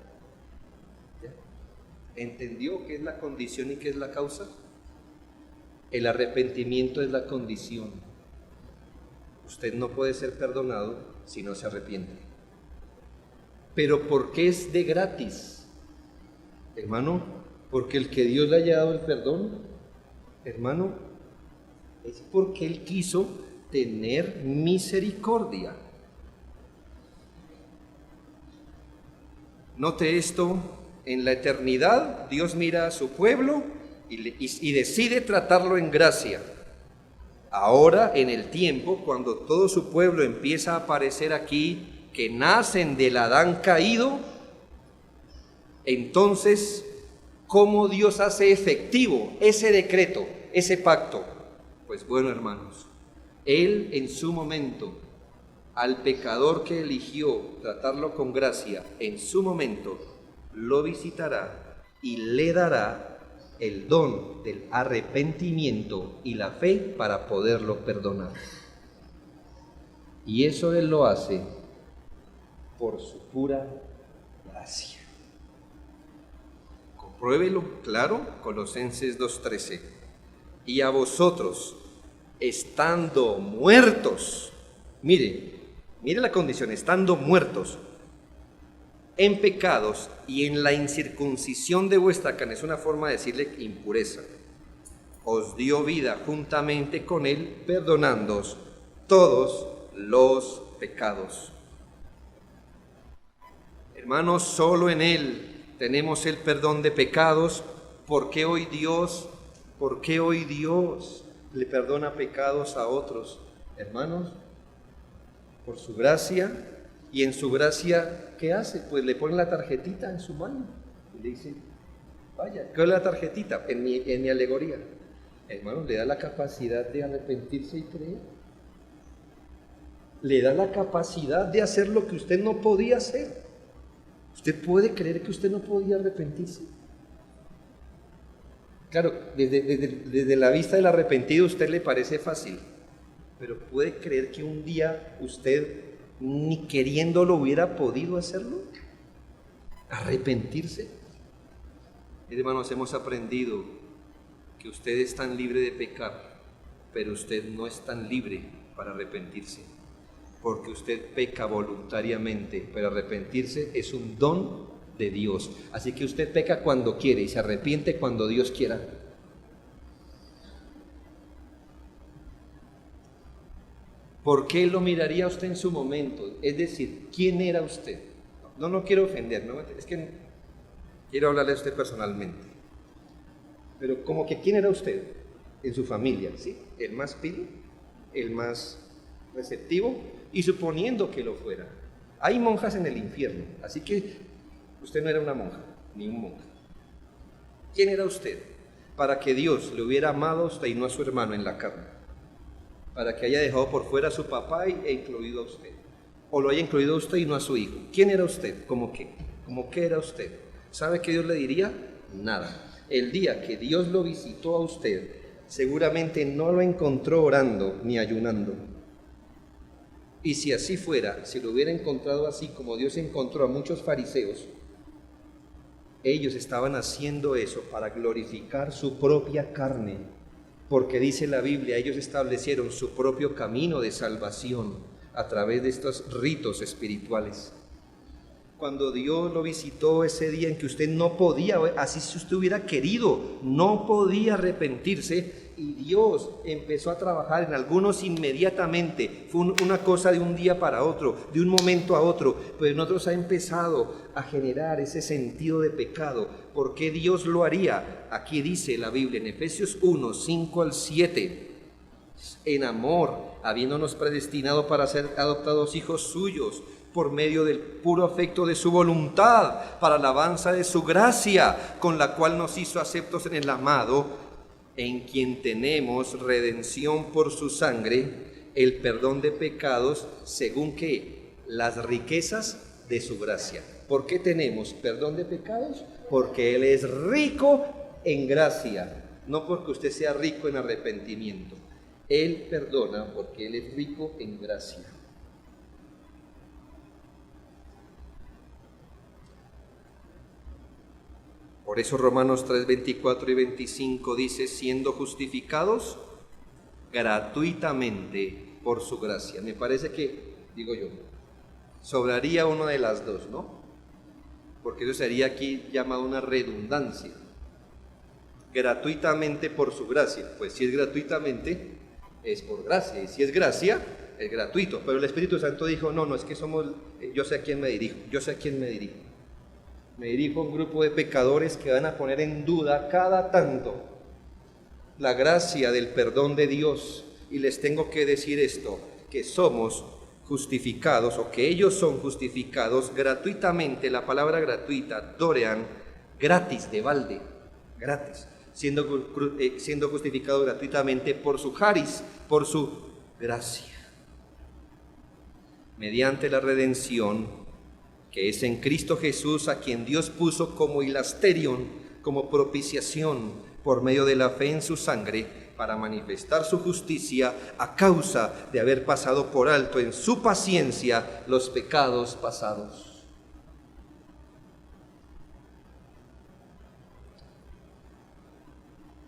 ¿Entendió qué es la condición y qué es la causa? El arrepentimiento es la condición. Usted no puede ser perdonado si no se arrepiente. Pero ¿por qué es de gratis? Hermano, porque el que Dios le haya dado el perdón, hermano, es porque Él quiso tener misericordia. Note esto, en la eternidad Dios mira a su pueblo y decide tratarlo en gracia. Ahora, en el tiempo, cuando todo su pueblo empieza a aparecer aquí, que nacen del Adán caído, entonces, ¿cómo Dios hace efectivo ese decreto, ese pacto? Pues bueno, hermanos, Él en su momento, al pecador que eligió tratarlo con gracia, en su momento lo visitará y le dará el don del arrepentimiento y la fe para poderlo perdonar. Y eso Él lo hace por su pura gracia. Compruébelo, claro, Colosenses 2:13. Y a vosotros, estando muertos, mire la condición, estando muertos en pecados y en la incircuncisión de vuestra carne, es una forma de decirle impureza, os dio vida juntamente con Él, perdonándoos todos los pecados. Hermanos, solo en Él tenemos el perdón de pecados. ¿Por qué hoy Dios le perdona pecados a otros? Hermanos, por su gracia. Y en su gracia, ¿qué hace? Pues le pone la tarjetita en su mano y le dice, vaya, ¿qué es la tarjetita? En mi alegoría, hermanos, le da la capacidad de arrepentirse y creer. Le da la capacidad de hacer lo que usted no podía hacer. ¿Usted puede creer que usted no podía arrepentirse? Claro, desde la vista del arrepentido a usted le parece fácil, pero ¿puede creer que un día usted ni queriéndolo hubiera podido hacerlo? ¿Arrepentirse? Hermanos, hemos aprendido que usted es tan libre de pecar, pero usted no es tan libre para arrepentirse, porque usted peca voluntariamente, pero arrepentirse es un don de Dios. Así que usted peca cuando quiere y se arrepiente cuando Dios quiera. ¿Por qué lo miraría usted en su momento? Es decir, ¿quién era usted? No quiero ofender, ¿no? Es que quiero hablarle a usted personalmente. Pero como que ¿quién era usted en su familia? ¿Sí? ¿El más pilo? ¿El más receptivo? Y suponiendo que lo fuera. Hay monjas en el infierno, así que usted no era una monja, ni un monje. ¿Quién era usted? Para que Dios le hubiera amado a usted y no a su hermano en la carne. Para que haya dejado por fuera a su papá e incluido a usted. O lo haya incluido a usted y no a su hijo. ¿Quién era usted? ¿Cómo qué? ¿Cómo qué era usted? ¿Sabe qué Dios le diría? Nada. El día que Dios lo visitó a usted, seguramente no lo encontró orando ni ayunando. Y si así fuera, si lo hubiera encontrado así como Dios encontró a muchos fariseos, ellos estaban haciendo eso para glorificar su propia carne, porque dice la Biblia, ellos establecieron su propio camino de salvación a través de estos ritos espirituales. Cuando Dios lo visitó ese día en que usted no podía, así si usted hubiera querido, no podía arrepentirse, y Dios empezó a trabajar en algunos inmediatamente. Fue una cosa de un día para otro, de un momento a otro, pero en otros ha empezado a generar ese sentido de pecado. ¿Por qué Dios lo haría? Aquí dice la Biblia en Efesios 1, 5 al 7. En amor, habiéndonos predestinado para ser adoptados hijos suyos, por medio del puro afecto de su voluntad, para alabanza de su gracia, con la cual nos hizo aceptos en el amado, en quien tenemos redención por su sangre, el perdón de pecados, según que las riquezas de su gracia. ¿Por qué tenemos perdón de pecados? Porque Él es rico en gracia, no porque usted sea rico en arrepentimiento. Él perdona porque Él es rico en gracia. Por eso Romanos 3, 24 y 25 dice, siendo justificados gratuitamente por su gracia. Me parece que, digo yo, sobraría una de las dos, ¿no? Porque eso sería aquí llamado una redundancia. Gratuitamente por su gracia. Pues si es gratuitamente, es por gracia. Y si es gracia, es gratuito. Pero el Espíritu Santo dijo, no, es que yo sé a quién me dirijo, Me dirijo a un grupo de pecadores que van a poner en duda cada tanto la gracia del perdón de Dios. Y les tengo que decir esto, que somos justificados, o que ellos son justificados gratuitamente. La palabra gratuita, dorean, gratis, de balde, gratis, siendo justificados gratuitamente por su charis, por su gracia, mediante la redención que es en Cristo Jesús, a quien Dios puso como hilasterion, como propiciación, por medio de la fe en su sangre, para manifestar su justicia a causa de haber pasado por alto en su paciencia los pecados pasados.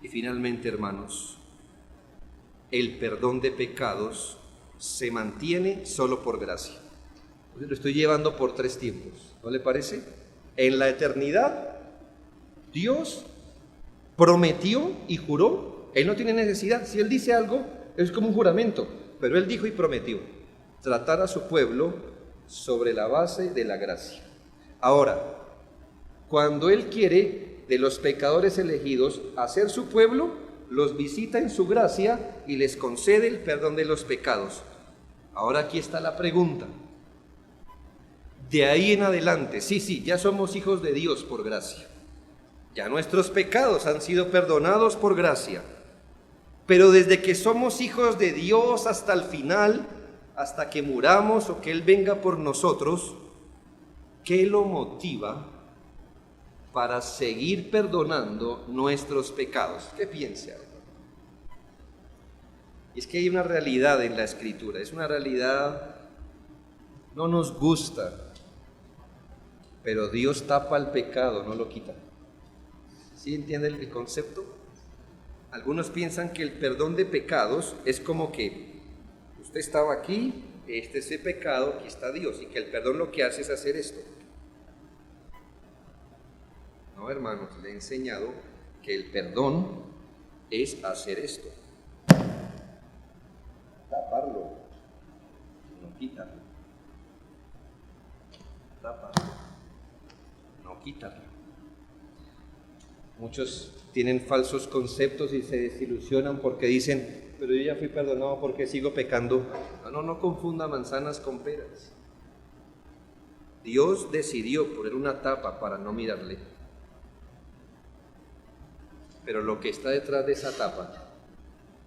Y finalmente, hermanos, el perdón de pecados se mantiene solo por gracia. Lo estoy llevando por 3 tiempos, ¿no le parece? En la eternidad, Dios prometió y juró. Él no tiene necesidad. Si Él dice algo, es como un juramento. Pero Él dijo y prometió tratar a su pueblo sobre la base de la gracia. Ahora, cuando Él quiere de los pecadores elegidos hacer su pueblo, los visita en su gracia y les concede el perdón de los pecados. Ahora aquí está la pregunta. De ahí en adelante, sí, ya somos hijos de Dios por gracia. Ya nuestros pecados han sido perdonados por gracia. Pero desde que somos hijos de Dios hasta el final, hasta que muramos o que Él venga por nosotros, ¿qué lo motiva para seguir perdonando nuestros pecados? ¿Qué piensa? Y es que hay una realidad en la Escritura, es una realidad, no nos gusta, pero Dios tapa el pecado, no lo quita. ¿Sí entienden el concepto? Algunos piensan que el perdón de pecados es como que usted estaba aquí, este es el pecado, aquí está Dios, y que el perdón lo que hace es hacer esto. No, hermanos, le he enseñado que el perdón es hacer esto. Taparlo, no quitarlo. Taparlo, no quitarlo. Muchos tienen falsos conceptos y se desilusionan porque dicen, pero yo ya fui perdonado, ¿porque sigo pecando? No confunda manzanas con peras. Dios decidió poner una tapa para no mirarle. Pero lo que está detrás de esa tapa,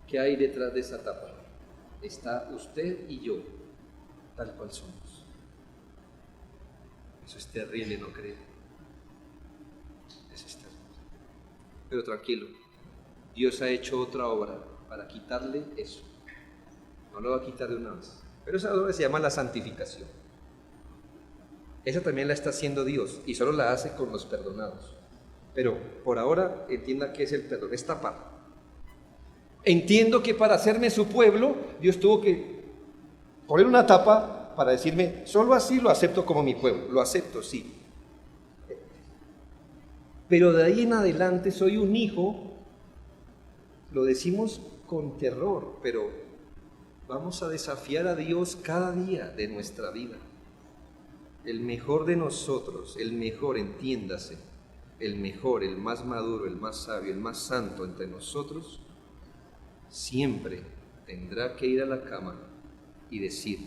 ¿qué hay detrás de esa tapa? Está usted y yo, tal cual somos. Eso es terrible, ¿no cree? Eso es terrible. Pero tranquilo, Dios ha hecho otra obra para quitarle eso. No lo va a quitar de una vez. Pero esa obra se llama la santificación. Esa también la está haciendo Dios y solo la hace con los perdonados. Pero por ahora entienda que es el perdón, es tapar. Entiendo que para hacerme su pueblo, Dios tuvo que poner una tapa para decirme, solo así lo acepto como mi pueblo. Lo acepto, sí. Pero de ahí en adelante soy un hijo, lo decimos con terror, pero vamos a desafiar a Dios cada día de nuestra vida. El mejor de nosotros, el mejor, entiéndase, el mejor, el más maduro, el más sabio, el más santo entre nosotros, siempre tendrá que ir a la cama y decir,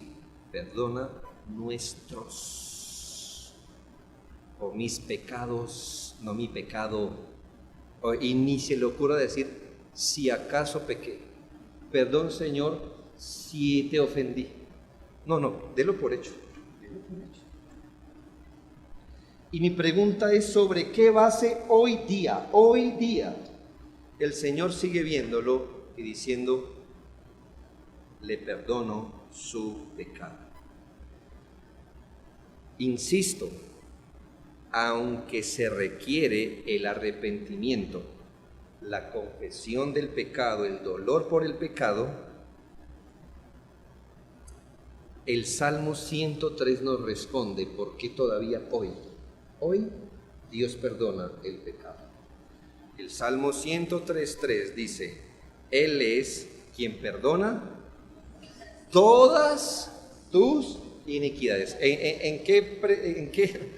perdona nuestros, o mis pecados, no mi pecado, y ni se le ocurra decir, si acaso pequé, perdón Señor, si te ofendí. No, délo por hecho. Y mi pregunta es sobre qué base hoy día, el Señor sigue viéndolo y diciendo, le perdono su pecado. Insisto, aunque se requiere el arrepentimiento, la confesión del pecado, el dolor por el pecado, el Salmo 103 nos responde por qué todavía hoy Dios perdona el pecado. El Salmo 103:3 dice: Él es quien perdona todas tus iniquidades. ¿En qué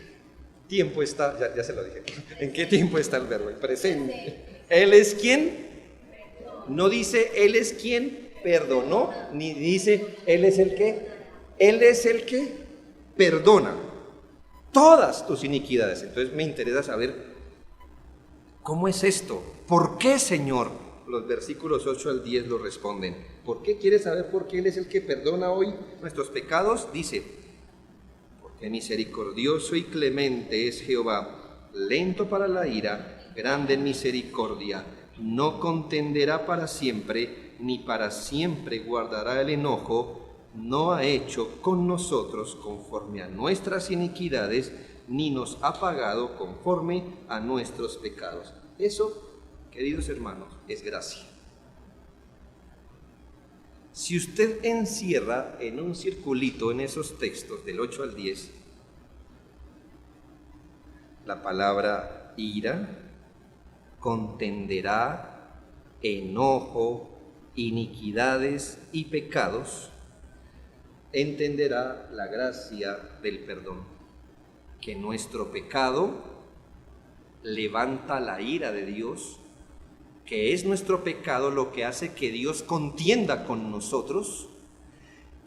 tiempo está? Ya se lo dije. ¿En qué tiempo está el verbo? El presente. Él es quien, no dice Él es quien perdonó, ni dice Él es el que, Él es el que perdona todas tus iniquidades. Entonces me interesa saber cómo es esto. ¿Por qué, Señor? Los versículos 8 al 10 lo responden. ¿Por qué quieres saber por qué Él es el que perdona hoy nuestros pecados? Dice: porque misericordioso y clemente es Jehová, lento para la ira, grande en misericordia, no contenderá para siempre, ni para siempre guardará el enojo, no ha hecho con nosotros conforme a nuestras iniquidades, ni nos ha pagado conforme a nuestros pecados. Eso, queridos hermanos, es gracia. Si usted encierra en un circulito en esos textos del 8 al 10 la palabra ira, contenderá, enojo, iniquidades y pecados, entenderá la gracia del perdón, que nuestro pecado levanta la ira de Dios, que es nuestro pecado lo que hace que Dios contienda con nosotros,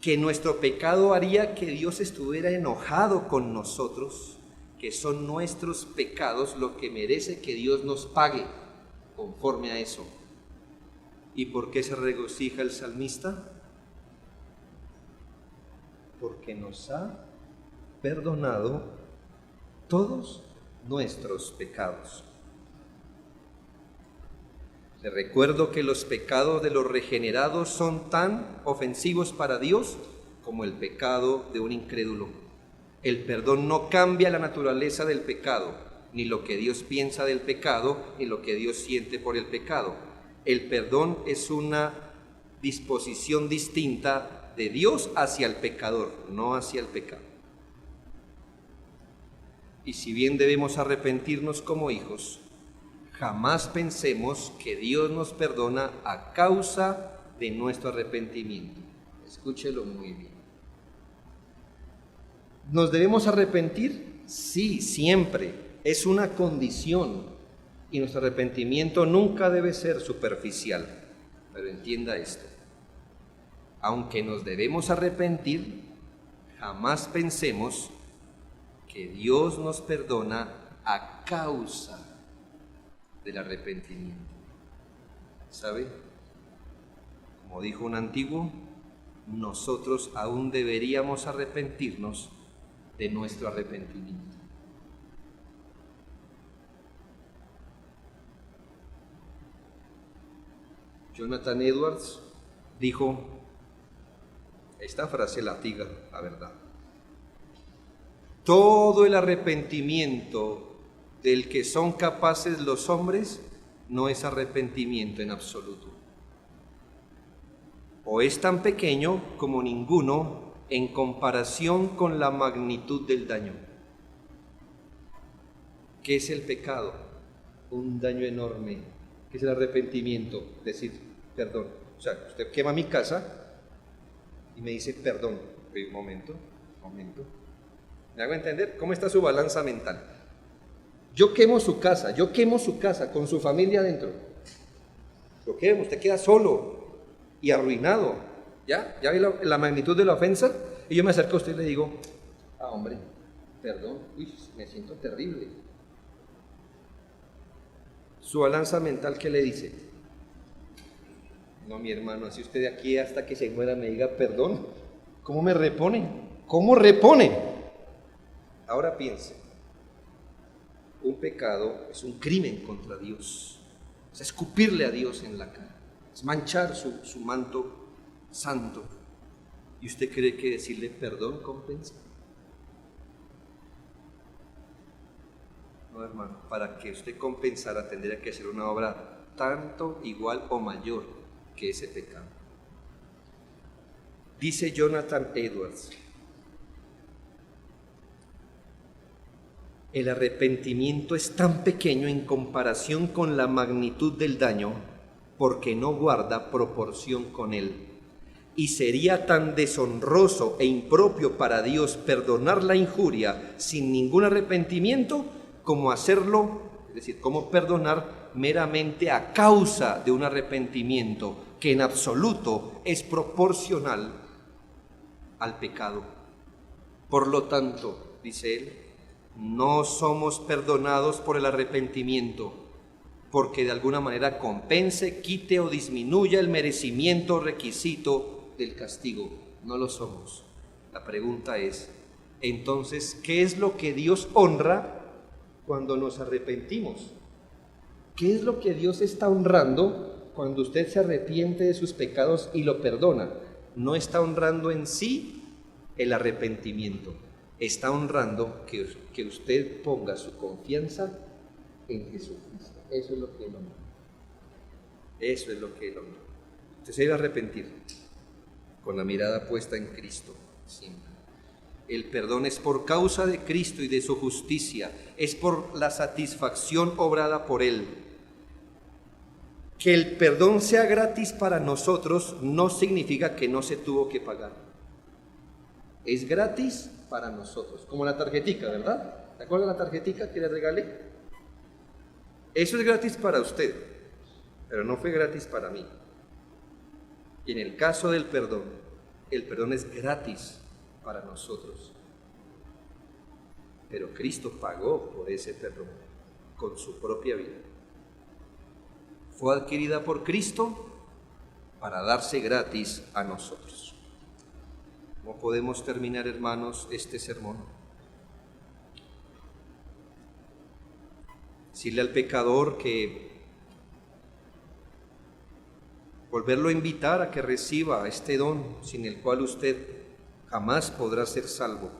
que nuestro pecado haría que Dios estuviera enojado con nosotros, que son nuestros pecados lo que merece que Dios nos pague conforme a eso. ¿Y por qué se regocija el salmista? Porque nos ha perdonado todos nuestros pecados. Le recuerdo que los pecados de los regenerados son tan ofensivos para Dios como el pecado de un incrédulo. El perdón no cambia la naturaleza del pecado, ni lo que Dios piensa del pecado, ni lo que Dios siente por el pecado. El perdón es una disposición distinta de Dios hacia el pecador, no hacia el pecado. Y si bien debemos arrepentirnos como hijos, jamás pensemos que Dios nos perdona a causa de nuestro arrepentimiento. Escúchelo muy bien. ¿Nos debemos arrepentir? Sí, siempre. Es una condición. Y nuestro arrepentimiento nunca debe ser superficial. Pero entienda esto. Aunque nos debemos arrepentir, jamás pensemos que Dios nos perdona a causa del arrepentimiento. ¿Sabe? Como dijo un antiguo, nosotros aún deberíamos arrepentirnos de nuestro arrepentimiento. Jonathan Edwards dijo, esta frase latiga la verdad: todo el arrepentimiento del que son capaces los hombres no es arrepentimiento en absoluto. O es tan pequeño como ninguno en comparación con la magnitud del daño. ¿Qué es el pecado? Un daño enorme. ¿Qué es el arrepentimiento? Decir perdón. O sea, usted quema mi casa y me dice perdón. Un momento. ¿Me hago entender? ¿Cómo está su balanza mental? Yo quemo su casa con su familia adentro. Lo quemo, usted queda solo y arruinado. ¿Ya ve la magnitud de la ofensa? Y yo me acerco a usted y le digo, hombre, perdón, me siento terrible. Su balanza mental, ¿qué le dice? No, mi hermano, así usted de aquí hasta que se muera me diga perdón, ¿cómo me repone? ¿Cómo repone? Ahora piense, un pecado es un crimen contra Dios, es escupirle a Dios en la cara, es manchar su manto santo. ¿Y usted cree que decirle perdón compensa? hermano. Para que usted compensara tendría que hacer una obra tanto, igual o mayor que ese pecado. Dice Jonathan Edwards: el arrepentimiento es tan pequeño en comparación con la magnitud del daño porque no guarda proporción con él. Y sería tan deshonroso e impropio para Dios perdonar la injuria sin ningún arrepentimiento como hacerlo, es decir, como perdonar meramente a causa de un arrepentimiento que en absoluto es proporcional al pecado. Por lo tanto, dice él, no somos perdonados por el arrepentimiento, porque de alguna manera compense, quite o disminuya el merecimiento requisito del castigo. No lo somos. La pregunta es, entonces, ¿qué es lo que Dios honra cuando nos arrepentimos? ¿Qué es lo que Dios está honrando cuando usted se arrepiente de sus pecados y lo perdona? No está honrando en sí el arrepentimiento, está honrando que usted ponga su confianza en Jesucristo. Eso es lo que Él honra. Eso es lo que Él honra. Usted se debe arrepentir con la mirada puesta en Cristo siempre. El perdón es por causa de Cristo y de su justicia, es por la satisfacción obrada por Él. Que el perdón sea gratis para nosotros no significa que no se tuvo que pagar. Es gratis para nosotros, como la tarjetica, ¿verdad? ¿Te acuerdas de la tarjetica que le regalé? Eso es gratis para usted, pero no fue gratis para mí. Y en el caso del perdón, el perdón es gratis para nosotros. Pero Cristo pagó por ese perdón con su propia vida. Fue adquirida por Cristo para darse gratis a nosotros. ¿Cómo podemos terminar, hermanos, este sermón? Decirle al pecador que volverlo a invitar a que reciba este don sin el cual usted jamás podrá ser salvo.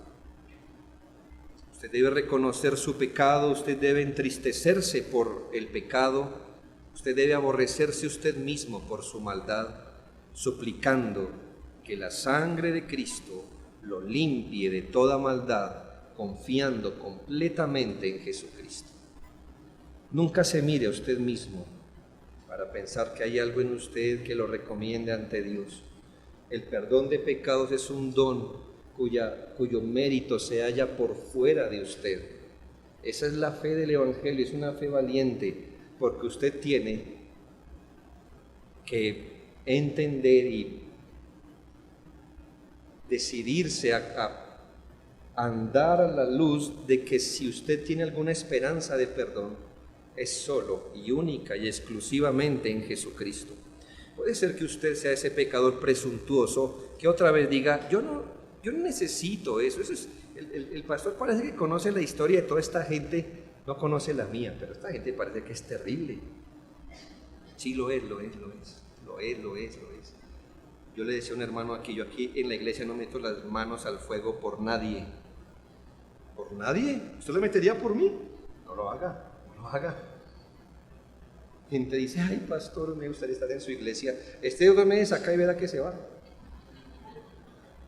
Usted debe reconocer su pecado, usted debe entristecerse por el pecado, usted debe aborrecerse usted mismo por su maldad, suplicando que la sangre de Cristo lo limpie de toda maldad, confiando completamente en Jesucristo. Nunca se mire a usted mismo para pensar que hay algo en usted que lo recomiende ante Dios. El perdón de pecados es un don cuyo mérito se halla por fuera de usted. Esa es la fe del Evangelio, es una fe valiente, porque usted tiene que entender y decidirse a andar a la luz de que si usted tiene alguna esperanza de perdón, es solo y única y exclusivamente en Jesucristo. Puede ser que usted sea ese pecador presuntuoso que otra vez diga, yo no necesito eso. Eso es, el pastor parece que conoce la historia de toda esta gente, no conoce la mía, pero esta gente parece que es terrible. Sí, lo es. Yo le decía a un hermano aquí, yo aquí en la iglesia no meto las manos al fuego por nadie. ¿Por nadie? ¿Usted lo metería por mí? No lo haga. Gente dice, ay pastor, me gustaría estar en su iglesia. 2 meses acá y verá que se va.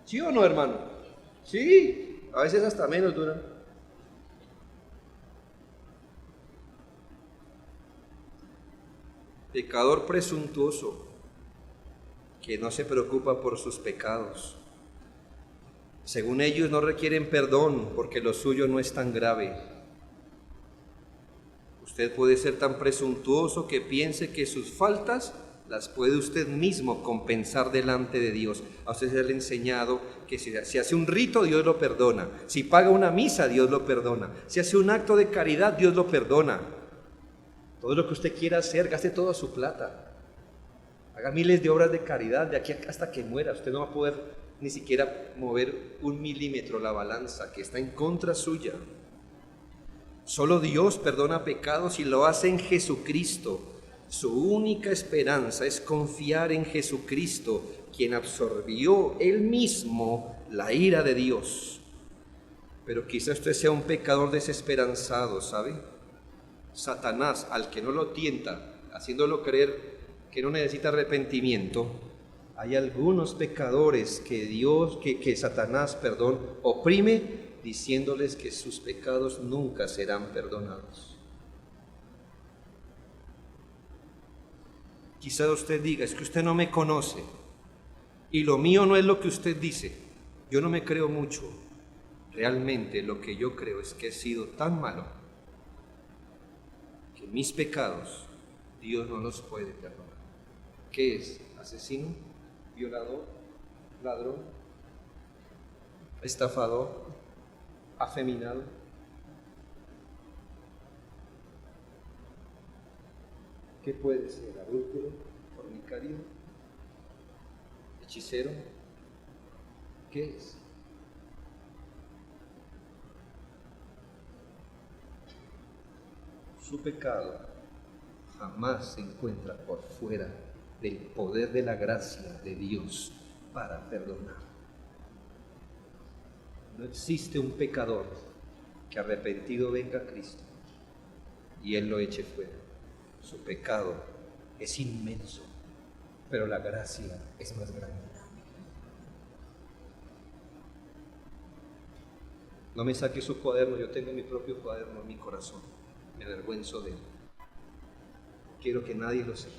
¿Sí o no, hermano? Sí, a veces hasta menos duran. Pecador presuntuoso que no se preocupa por sus pecados. Según ellos no requieren perdón porque lo suyo no es tan grave. Usted puede ser tan presuntuoso que piense que sus faltas las puede usted mismo compensar delante de Dios. A usted se le ha enseñado que si hace un rito, Dios lo perdona. Si paga una misa, Dios lo perdona. Si hace un acto de caridad, Dios lo perdona. Todo lo que usted quiera hacer, gaste toda su plata. Haga miles de obras de caridad de aquí hasta que muera. Usted no va a poder ni siquiera mover 1 milímetro la balanza que está en contra suya. Solo Dios perdona pecados y lo hace en Jesucristo. Su única esperanza es confiar en Jesucristo, quien absorbió Él mismo la ira de Dios. Pero quizá usted sea un pecador desesperanzado, ¿sabe? Satanás, al que no lo tienta, haciéndolo creer que no necesita arrepentimiento, hay algunos pecadores que Satanás, oprime, diciéndoles que sus pecados nunca serán perdonados. Quizá usted diga, es que usted no me conoce y lo mío no es lo que usted dice. Yo no me creo mucho. Realmente lo que yo creo es que he sido tan malo que mis pecados Dios no los puede perdonar. ¿Qué es? ¿Asesino? ¿Violador? ¿Ladrón? ¿Estafador? ¿Afeminado? ¿Qué puede ser? ¿Adúltero? ¿Fornicario? ¿Hechicero? ¿Qué es? Su pecado jamás se encuentra por fuera del poder de la gracia de Dios para perdonar. No existe un pecador que arrepentido venga a Cristo y Él lo eche fuera. Su pecado es inmenso, pero la gracia es más grande. No me saque su cuaderno, yo tengo mi propio cuaderno en mi corazón. Me avergüenzo de él. Quiero que nadie lo sepa.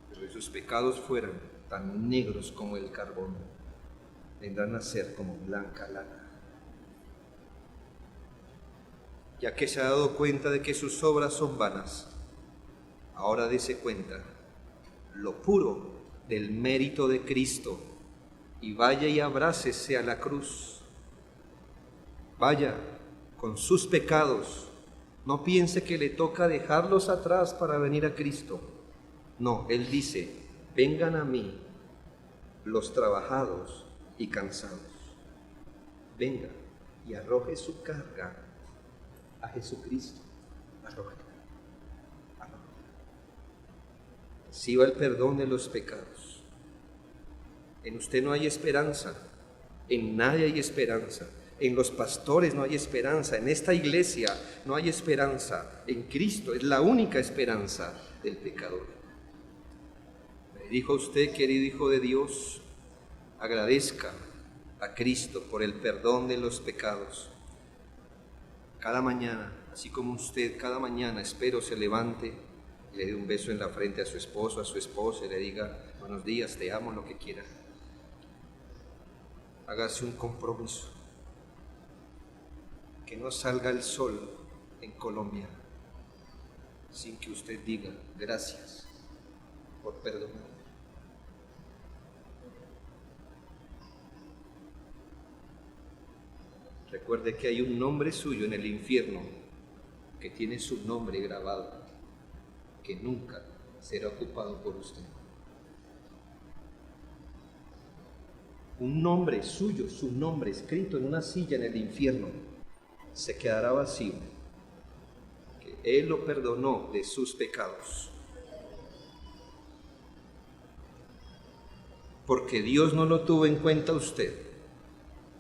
Pero si sus pecados fueran tan negros como el carbón, vendrán a ser como blanca lana. Ya que se ha dado cuenta de que sus obras son vanas, ahora dése cuenta lo puro del mérito de Cristo y vaya y abrácese a la cruz. Vaya con sus pecados. No piense que le toca dejarlos atrás para venir a Cristo. No, Él dice, vengan a mí los trabajados y cansados. Venga y arroje su carga a Jesucristo. Arroje. Reciba el perdón de los pecados. En usted no hay esperanza, en nadie hay esperanza. En los pastores no hay esperanza, en esta iglesia no hay esperanza, en Cristo es la única esperanza del pecador. Me dijo usted, querido Hijo de Dios, agradezca a Cristo por el perdón de los pecados. Cada mañana, así como usted cada mañana, espero se levante y le dé un beso en la frente a su esposo, a su esposa y le diga, buenos días, te amo, lo que quiera. Hágase un compromiso. Que no salga el sol en Colombia sin que usted diga gracias por perdonar. Recuerde que hay un nombre suyo en el infierno que tiene su nombre grabado, que nunca será ocupado por usted. Un nombre suyo, su nombre escrito en una silla en el infierno, se quedará vacío, que Él lo perdonó de sus pecados. Porque Dios no lo tuvo en cuenta a usted.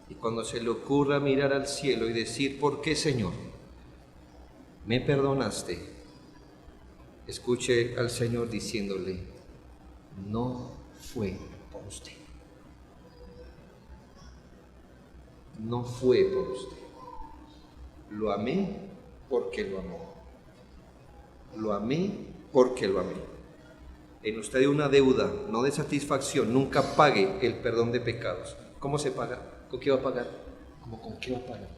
Y cuando se le ocurra mirar al cielo y decir, ¿por qué, Señor, me perdonaste? Escuche al Señor diciéndole, no fue por usted. No fue por usted. Lo amé porque lo amó. Lo amé porque lo amé. En usted hay una deuda, no de satisfacción. Nunca pague el perdón de pecados. ¿Cómo se paga? ¿Con qué va a pagar? ¿Cómo con qué va a pagar?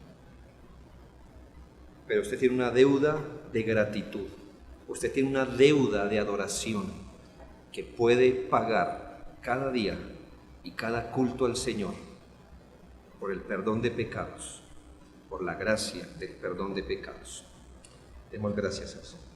Pero usted tiene una deuda de gratitud. Usted tiene una deuda de adoración que puede pagar cada día y cada culto al Señor por el perdón de pecados, por la gracia del perdón de pecados. Demos gracias al Señor.